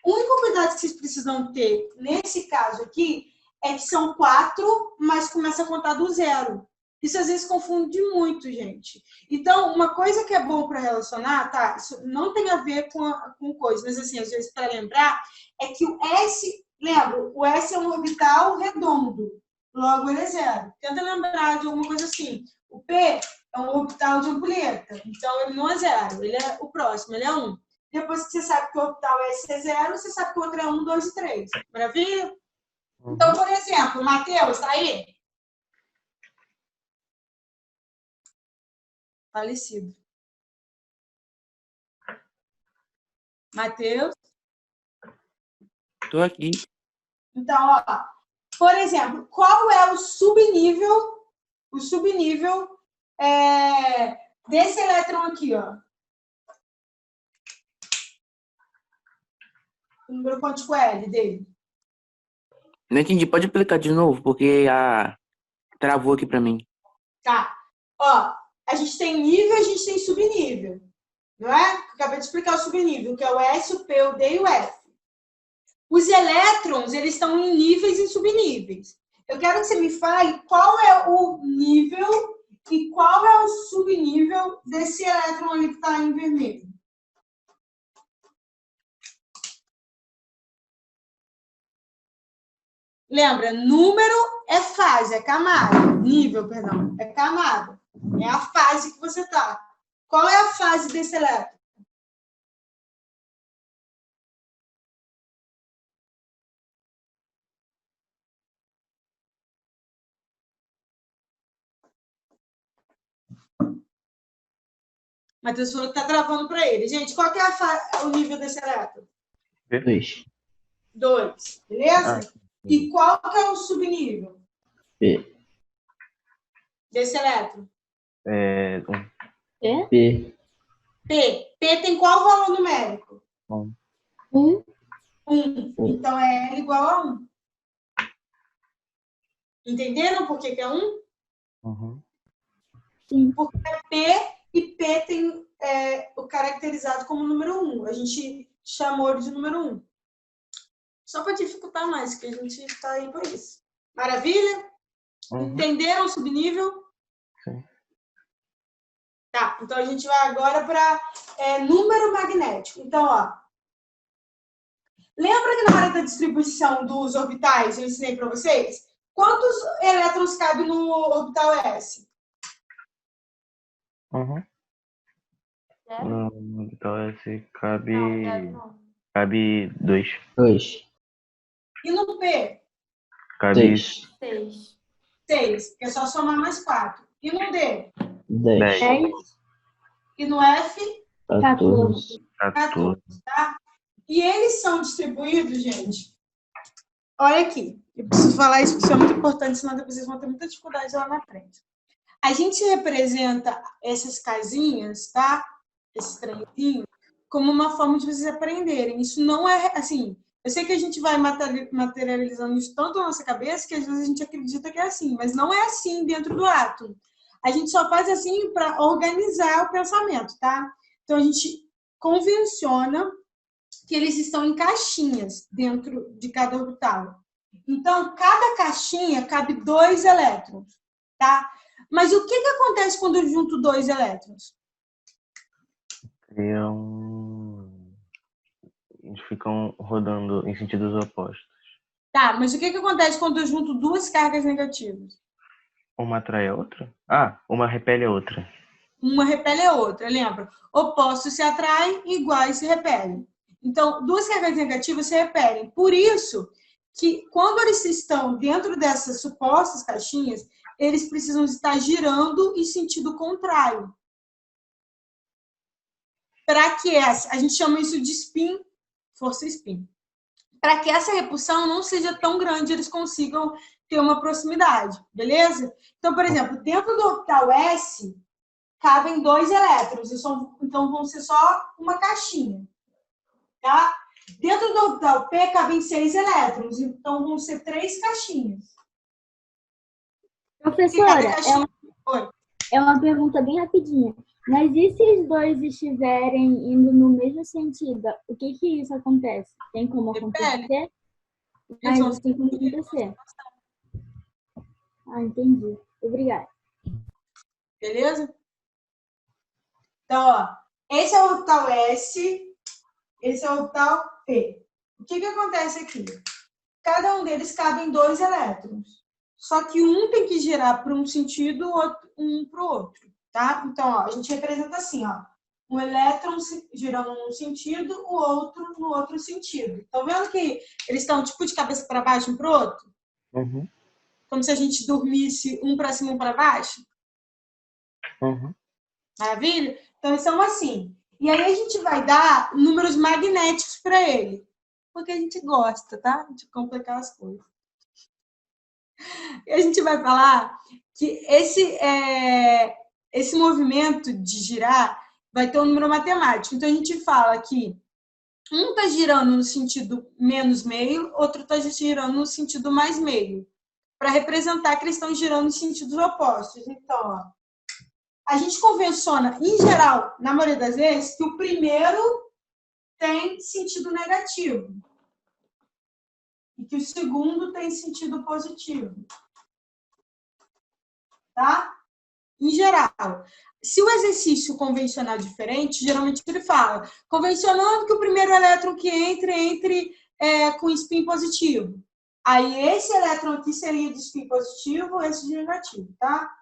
O único cuidado que vocês precisam ter nesse caso aqui é que são 4, mas começa a contar do 0. Isso às vezes confunde muito, gente. Então, uma coisa que é bom para relacionar, tá? Isso não tem a ver com coisa, mas assim, às vezes para lembrar, é que o S, lembra, o S é um orbital redondo, logo ele é 0. Tenta lembrar de alguma coisa assim. O P é um orbital de ampulheta, então ele não é 0, ele é o próximo, ele é 1. Depois que você sabe que o orbital S é 0, você sabe que o outro é 1, 2 e 3. Maravilha? Então, por exemplo, o Matheus, está aí? Falecido. Matheus? Tô aqui. Então, ó, por exemplo, qual é o subnível desse elétron aqui, ó? O número quântico L dele. Não entendi. Pode aplicar de novo, porque travou aqui pra mim. Tá. Ó, a gente tem nível e a gente tem subnível. Não é? Acabei de explicar o subnível, que é o S, o P, o D e o F. Os elétrons, eles estão em níveis e subníveis. Eu quero que você me fale qual é o nível e qual é o subnível desse elétron ali que está em vermelho. Lembra, número é fase, é camada. Nível, perdão, é camada. É a fase que você está. Qual é a fase desse elétron? Matheus falou que está travando para ele. Gente, qual que é o nível desse elétron? 2. 2, beleza? E qual que é o subnível? P. Desse elétron? P. P tem qual valor numérico? 1. 1. Então, é L igual a 1. Entenderam por que é 1? Uhum. Sim. Porque é P e P tem o caracterizado como número 1. A gente chamou ele de número 1. Só para dificultar mais, que a gente está aí para isso. Maravilha? Uhum. Entenderam o subnível? Sim. Tá, então a gente vai agora para número magnético. Então, ó. Lembra que na hora da distribuição dos orbitais eu ensinei para vocês? Quantos elétrons cabem no orbital S? Uhum. Zero? No orbital S cabe. Não, zero não. Cabe 2. 2. E no P? Cabe 6. 6. 6, porque é só somar mais 4. E no D? 10. 10, E no F? 14. 14, tá? E eles são distribuídos, gente. Olha aqui, eu preciso falar isso porque isso é muito importante, senão depois vocês vão ter muita dificuldade lá na frente. A gente representa essas casinhas, tá? Esses trenzinhos, como uma forma de vocês aprenderem. Isso não é, assim, eu sei que a gente vai materializando isso tanto na nossa cabeça que às vezes a gente acredita que é assim, mas não é assim dentro do átomo. A gente só faz assim para organizar o pensamento, tá? Então, a gente convenciona que eles estão em caixinhas dentro de cada orbital. Então, cada caixinha cabe 2 elétrons, tá? Mas o que acontece quando eu junto 2 elétrons? Eles ficam rodando em sentidos opostos. Tá, mas o que acontece quando eu junto 2 cargas negativas? Uma atrai a outra? Ah, uma repele a outra. Uma repele a outra, lembra? Opostos se atraem, iguais se repelem. Então, 2 cargas negativas se repelem. Por isso que, quando eles estão dentro dessas supostas caixinhas, eles precisam estar girando em sentido contrário. Para que a gente chama isso de spin, força spin. Para que essa repulsão não seja tão grande, eles consigam ter uma proximidade, beleza? Então, por exemplo, dentro do orbital S, cabem 2 elétrons, então vão ser só uma caixinha, tá? Dentro do orbital P, cabem 6 elétrons, então vão ser 3 caixinhas. Professora, caixinha... é uma pergunta bem rapidinha. Mas e se os dois estiverem indo no mesmo sentido? O que isso acontece? Tem como acontecer? Isso tem como acontecer. Ah, entendi. Obrigada. Beleza? Então, ó, esse é o orbital S, esse é o orbital P. O que acontece aqui? Cada um deles cabe em 2 elétrons. Só que um tem que girar para um sentido, um para o outro, tá? Então, ó, a gente representa assim, ó. Um elétron girando num sentido, o outro no outro sentido. Estão vendo que eles estão tipo de cabeça para baixo um para o outro? Uhum. Como se a gente dormisse um para cima, um para baixo? Uhum. Maravilha? Então, eles são assim. E aí a gente vai dar números magnéticos para ele. Porque a gente gosta, tá? De complicar as coisas. E a gente vai falar que esse movimento de girar vai ter um número matemático. Então, a gente fala que um está girando no sentido menos meio, outro está girando no sentido mais meio. Para representar que eles estão girando em sentidos opostos. Então, ó, a gente convenciona, em geral, na maioria das vezes, que o primeiro tem sentido negativo e que o segundo tem sentido positivo. Tá? Em geral. Se o exercício convencional é diferente, geralmente ele fala, convencionando que o primeiro elétron que entre com spin positivo. Aí esse elétron aqui seria de spin positivo, esse de negativo, tá?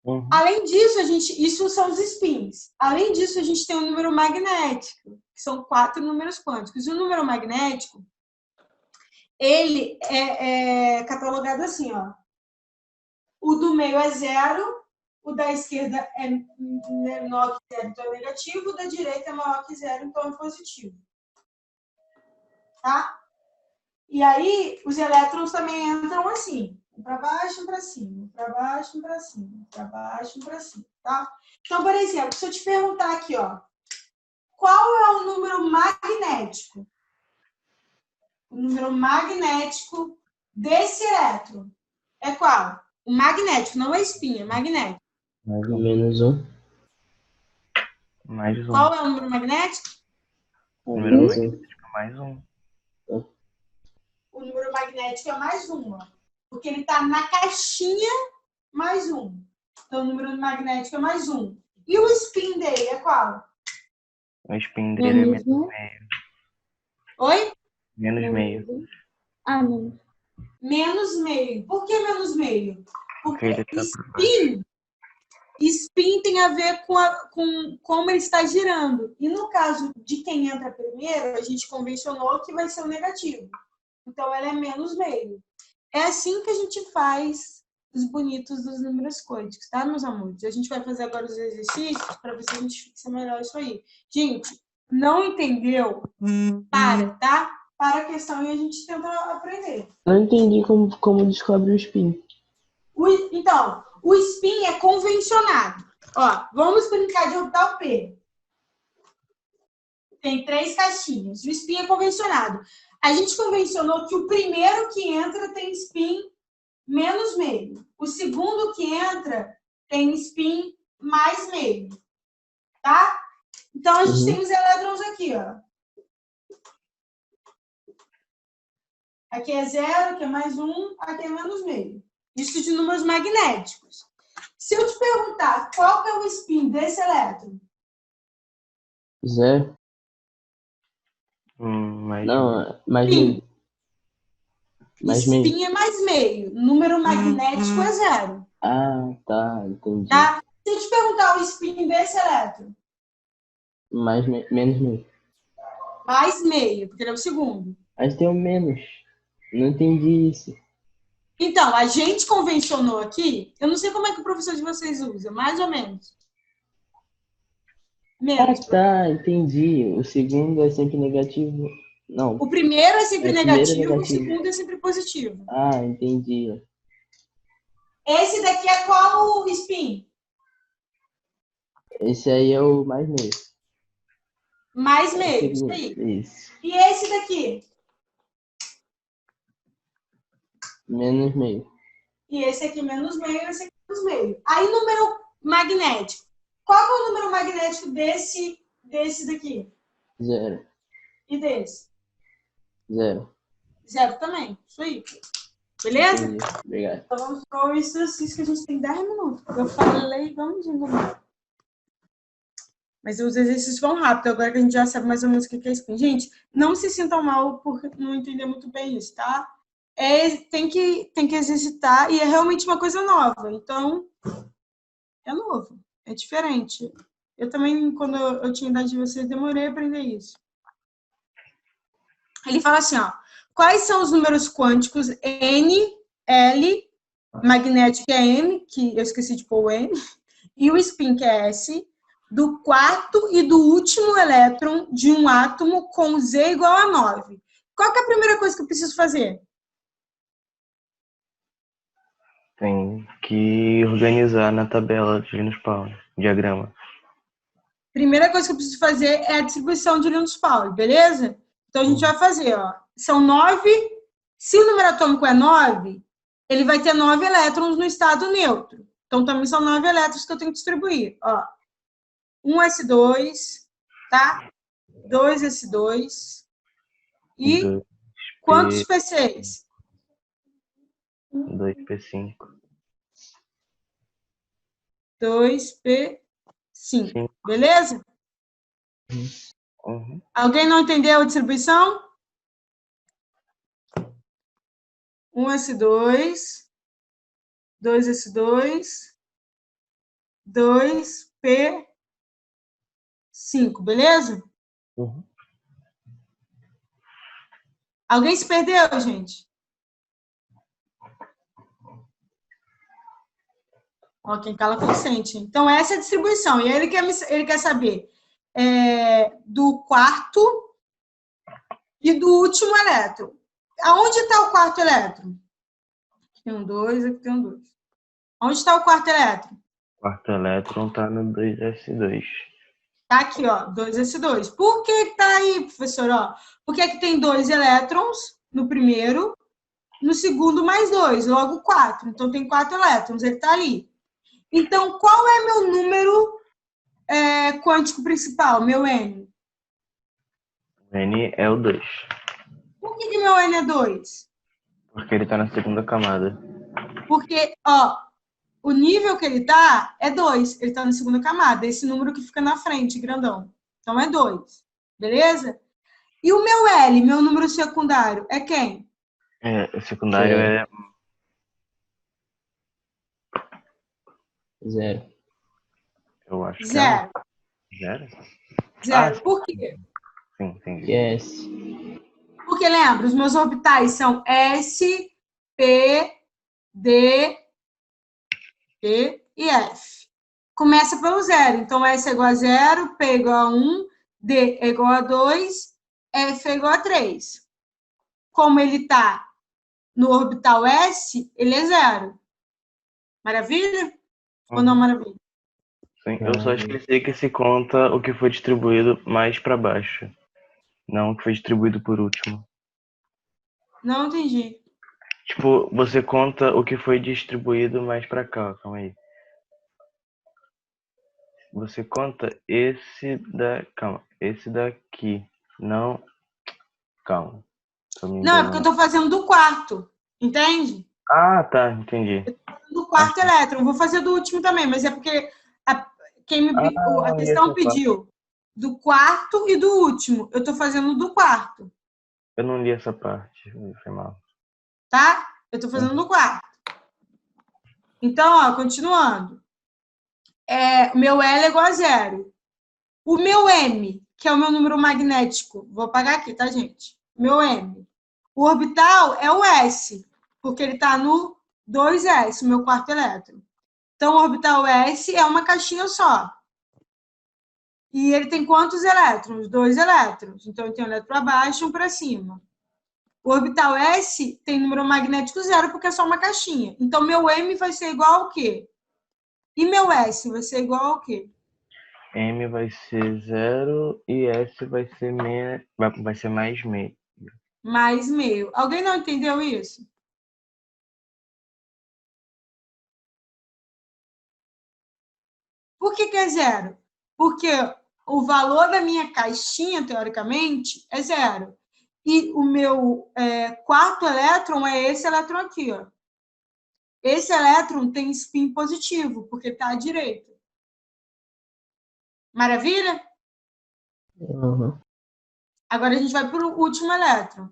Uhum. Além disso, isso são os spins. Além disso, a gente tem um número magnético, que são 4 números quânticos. E o número magnético, ele é catalogado assim, ó. O do meio é 0, o da esquerda é menor que 0, então é negativo, o da direita é maior que 0, então é positivo. Tá? E aí, os elétrons também entram assim. Para baixo, para cima, para baixo, para cima, para baixo, para cima, tá? Então, por exemplo, se eu te perguntar aqui, ó, qual é o número magnético? O número magnético desse elétron é qual? O magnético, não é espinha, é magnético. Menos 1. Mais um. Qual é o número magnético? Número magnético mais um. O número magnético é mais 1, ó. Porque ele está na caixinha mais 1. Então, o número magnético é mais 1. E o spin dele é qual? O spin dele é menos meio. Oi? Menos meio. Ah, menos. menos meio. Por que menos meio? Porque Ele tá por baixo. spin tem a ver com como ele está girando. E no caso de quem entra primeiro, a gente convencionou que vai ser o negativo. Então, ela é menos meio. É assim que a gente faz os bonitos dos números quânticos, tá, meus amores? A gente vai fazer agora os exercícios para ver se a gente fixa melhor isso aí. Gente, não entendeu? Para, tá? Para a questão e a gente tenta aprender. Não entendi como descobre o spin. Então, o spin é convencionado. Ó, vamos brincar de orbital P. Tem 3 caixinhas. O spin é convencionado. A gente convencionou que o primeiro que entra tem spin menos meio. O segundo que entra tem spin mais meio. Tá? Então, a gente tem os elétrons aqui, ó. Aqui é 0, aqui é mais 1, aqui é menos meio. Isso de números magnéticos. Se eu te perguntar qual que é o spin desse elétron? 0. Mais Não, mais meio. Mais meio. Spin é mais meio. Número magnético é 0. Ah, tá, entendi. Tá? Se eu te perguntar o spin desse elétron? Menos meio. Mais meio, porque ele é o segundo. Mas tem o menos. Não entendi isso. Então, a gente convencionou aqui, eu não sei como é que o professor de vocês usa, mais ou menos. Menos. Ah, tá, entendi. O segundo é sempre negativo. Não. O primeiro é sempre negativo, o negativo. segundo é sempre positivo. Ah, entendi. Esse daqui é qual o spin? Esse aí é o mais meio. Mais meio, isso aí. Isso. E esse daqui? Menos meio. E esse aqui menos meio, esse aqui menos meio. Aí, número magnético. Qual é o número magnético desse daqui? 0. E desse? 0. 0 também. Isso aí. Beleza? Entendi. Obrigado. Então, vamos para o exercício que a gente tem 10 minutos. Eu falei, vamos de novo. Mas os exercícios vão rápido, agora que a gente já sabe mais ou menos o que é spin. Gente, não se sintam mal por não entender muito bem isso, tá? Tem que exercitar e é realmente uma coisa nova. Então, é novo, é diferente. Eu também, quando eu tinha idade de vocês, demorei a aprender isso. Ele fala assim, ó. Quais são os números quânticos N, L, magnético é M, que eu esqueci de pôr o N, e o spin, que é S, do quarto e do último elétron de um átomo com Z igual a 9. Qual que é a primeira coisa que eu preciso fazer? Tem que organizar na tabela de Linus Pauling, diagrama. Primeira coisa que eu preciso fazer é a distribuição de Linus Pauling, beleza? Então, a gente vai fazer, ó. São 9. Se o número atômico é 9, ele vai ter 9 elétrons no estado neutro. Então, também são 9 elétrons que eu tenho que distribuir, ó. 1s2, tá? 2s2. E 2p, quantos P6? 2p5. 2p5. Beleza? Uhum. Alguém não entendeu a distribuição? 1s2, 2s2, 2p5, beleza? Uhum. Alguém se perdeu, gente? Ó, quem cala consente. Então, essa é a distribuição. E aí ele quer saber do quarto e do último elétron. Aonde está o quarto elétron? Aqui tem um 2, aqui tem um 2. Onde está o quarto elétron? O quarto elétron está no 2s2. Tá aqui, ó, 2s2. Por que tá aí, professor? Ó, porque aqui tem 2 elétrons no primeiro, no segundo mais 2, logo 4. Então, tem 4 elétrons, ele tá ali. Então, qual é meu número quântico principal, meu N? O N é o 2. Por que meu N é 2? Porque ele está na segunda camada. Porque, ó, o nível que ele tá é 2. Ele tá na segunda camada. Esse número que fica na frente, grandão. Então, é 2. Beleza? E o meu L, meu número secundário, é quem? O secundário é 0. Eu acho que Zero. Zero? Zero. Por quê? Sim, entendi. Yes. Porque lembra, os meus orbitais são S, P, D, E e F. Começa pelo zero. Então, S é igual a 0, P é igual a 1, D é igual a 2, F é igual a 3. Como ele está no orbital S, ele é 0. Maravilha? Ou não maravilha? Sim, eu só esqueci que se conta o que foi distribuído mais para baixo, não o que foi distribuído por último. Não entendi. Tipo, você conta o que foi distribuído mais para cá, calma aí. Você conta esse daqui, não, calma. Não, é porque eu estou fazendo do quarto, entende? Ah, tá, entendi. Do quarto elétron. Vou fazer do último também, mas é porque a questão pediu do quarto e do último. Eu estou fazendo do quarto. Eu não li essa parte, foi mal. Tá? Eu estou fazendo do quarto. Então, ó, continuando. O meu L é igual a 0. O meu M, que é o meu número magnético, vou apagar aqui, tá, gente? Meu M. O orbital é o S, porque ele está no 2S, o meu quarto elétron. Então, o orbital S é uma caixinha só. E ele tem quantos elétrons? 2 elétrons. Então, ele tem um elétron para baixo e um para cima. O orbital S tem número magnético 0, porque é só uma caixinha. Então, meu M vai ser igual ao quê? E meu S vai ser igual ao quê? M vai ser 0 e S vai ser mais meio. Mais meio. Alguém não entendeu isso? Por que é 0? Porque o valor da minha caixinha, teoricamente, é 0. E o meu quarto elétron é esse elétron aqui, ó. Esse elétron tem spin positivo, porque está à direita. Maravilha? Uhum. Agora a gente vai para o último elétron.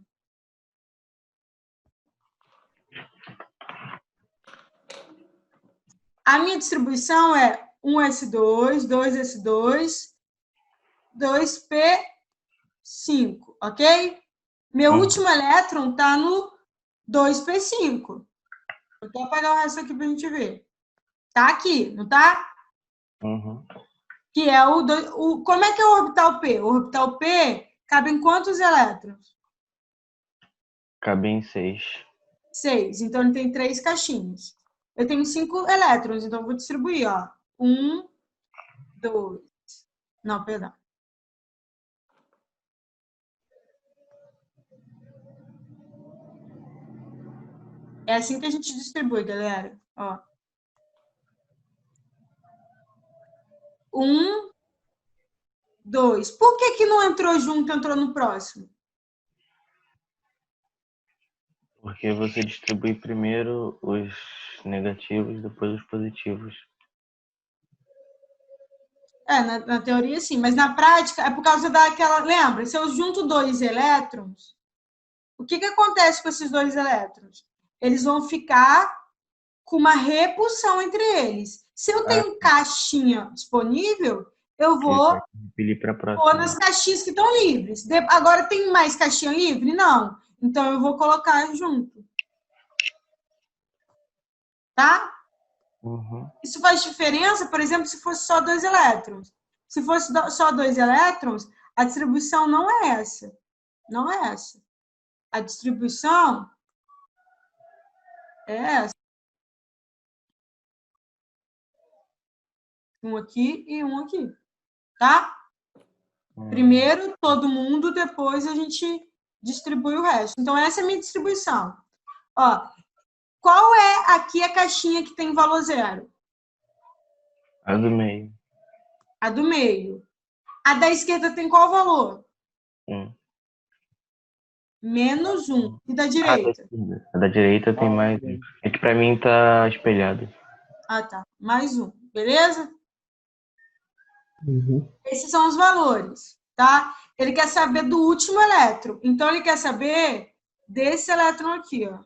A minha distribuição é 1s2, 2s2, 2p5, ok? Meu último elétron está no 2p5. Vou até apagar o resto aqui para a gente ver. Tá aqui, não tá? Uhum. Que é como é que é o orbital P? O orbital P cabe em quantos elétrons? Cabe em 6. 6. Então, ele tem 3 caixinhas. Eu tenho 5 elétrons, então eu vou distribuir, ó. 1, 2. Não, perdão. É assim que a gente distribui, galera. Ó. 1, 2. Por que não entrou junto, entrou no próximo? Porque você distribui primeiro os negativos, depois os positivos. Na teoria, sim. Mas na prática, é por causa daquela... Lembra? Se eu junto 2 elétrons, o que acontece com esses 2 elétrons? Eles vão ficar com uma repulsão entre eles. Se eu tenho caixinha disponível, eu vou pôr nas caixinhas que estão livres. Agora, tem mais caixinha livre? Não. Então, eu vou colocar junto. Tá? Uhum. Isso faz diferença, por exemplo, se fosse só 2 elétrons. Se fosse só 2 elétrons, a distribuição não é essa. Não é essa. A distribuição é essa. Um aqui e um aqui. Tá? Primeiro todo mundo, depois a gente distribui o resto. Então, essa é a minha distribuição. Ó, qual é aqui a caixinha que tem valor 0? A do meio. A do meio. A da esquerda tem qual valor? 1. Menos 1. E da direita? A da direita tem mais 1. É que pra mim tá espelhado. Ah, tá. Mais 1. Beleza? Uhum. Esses são os valores, tá? Ele quer saber do último elétron. Então, ele quer saber desse elétron aqui, ó.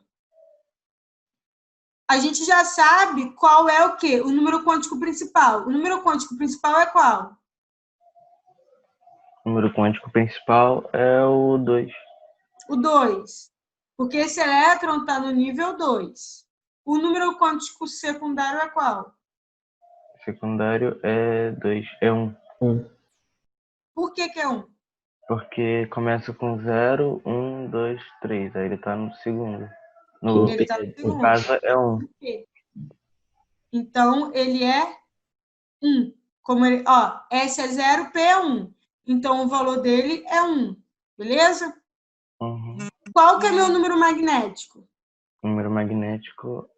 A gente já sabe qual é o quê? O número quântico principal. O número quântico principal é qual? O número quântico principal é o 2. O 2. Porque esse elétron está no nível 2. O número quântico secundário é qual? Secundário é 2. É 1. Por que é 1? Porque começa com 0, 1, 2, 3. Aí ele tá no segundo. No caso é 1. Então, ele é 1. Como ele, ó, S é 0, P é 1. Então, o valor dele é 1. Beleza? Uhum. Qual que é meu número magnético? O número magnético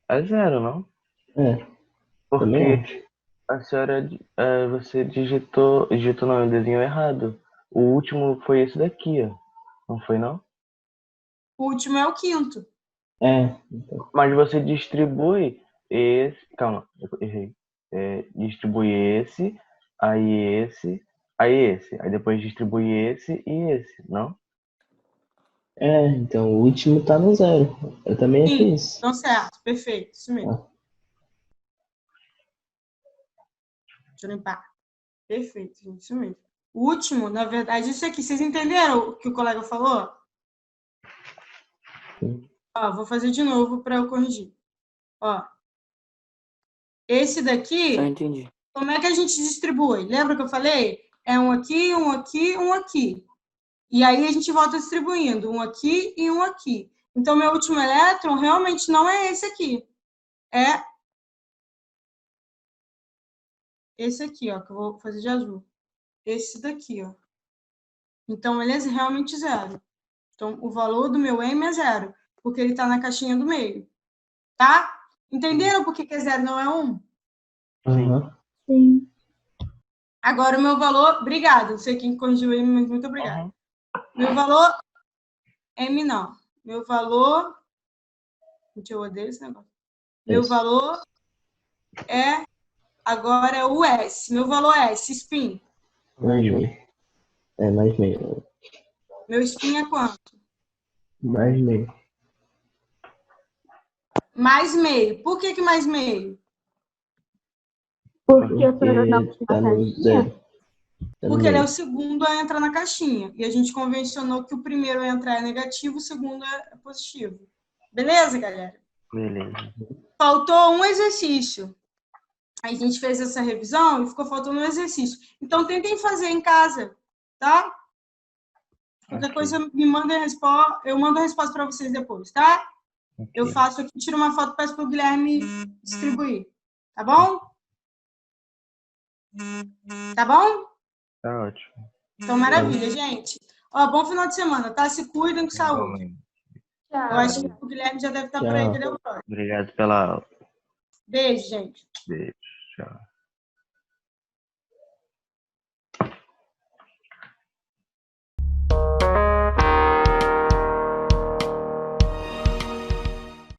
é 0, não? É. Porque a senhora, você digitou não, o desenho errado. O último foi esse daqui, ó. Não foi, não? O último é o quinto. Então. Mas você distribui esse... Calma, eu errei. Distribui esse, aí esse, aí esse. Aí depois distribui esse e esse, não? Então o último tá no 0. Eu também Sim, fiz. então certo, perfeito, isso mesmo. Deixa eu limpar. Perfeito, gente, isso mesmo. O último, na verdade, isso aqui. Vocês entenderam o que o colega falou? Sim. Ó, vou fazer de novo para eu corrigir. Ó, esse daqui, Eu entendi. como é que a gente distribui? Lembra que eu falei? É um aqui, um aqui, um aqui. E aí a gente volta distribuindo um aqui e um aqui. Então, meu último elétron realmente não é esse aqui. É esse aqui, ó, que eu vou fazer de azul. Esse daqui, ó. Então, ele é realmente 0. Então, o valor do meu M é 0, porque ele está na caixinha do meio. Tá? Entenderam por que é 0 não é 1? Sim. Agora, o meu valor... Obrigada. Não sei quem corrigiu M, mas muito obrigada. Meu valor... M não. Meu valor... Gente, eu odeio esse negócio. Meu valor agora é o S. Meu valor é S, spin. Mais meio. Mais meio. Meu spin é quanto? Mais meio. Mais meio. Por que mais meio? Porque eu tô na Tá no 0. Porque ele é o segundo a entrar na caixinha. E a gente convencionou que o primeiro a entrar é negativo, o segundo é positivo. Beleza, galera? Beleza. Faltou um exercício. A gente fez essa revisão e ficou faltando um exercício. Então, tentem fazer em casa, tá? Qualquer coisa, me mandem a resposta. Eu mando a resposta para vocês depois, tá? Eu faço aqui, tiro uma foto e peço para o Guilherme distribuir. Tá bom? Tá bom? Tá ótimo. Então, maravilha, gente. Ó, bom final de semana, tá? Se cuidem com saúde. Eu acho que o Guilherme já deve estar por aí, que ele é o próximo. Obrigado pela aula. Beijo, gente. Beijo. Tchau.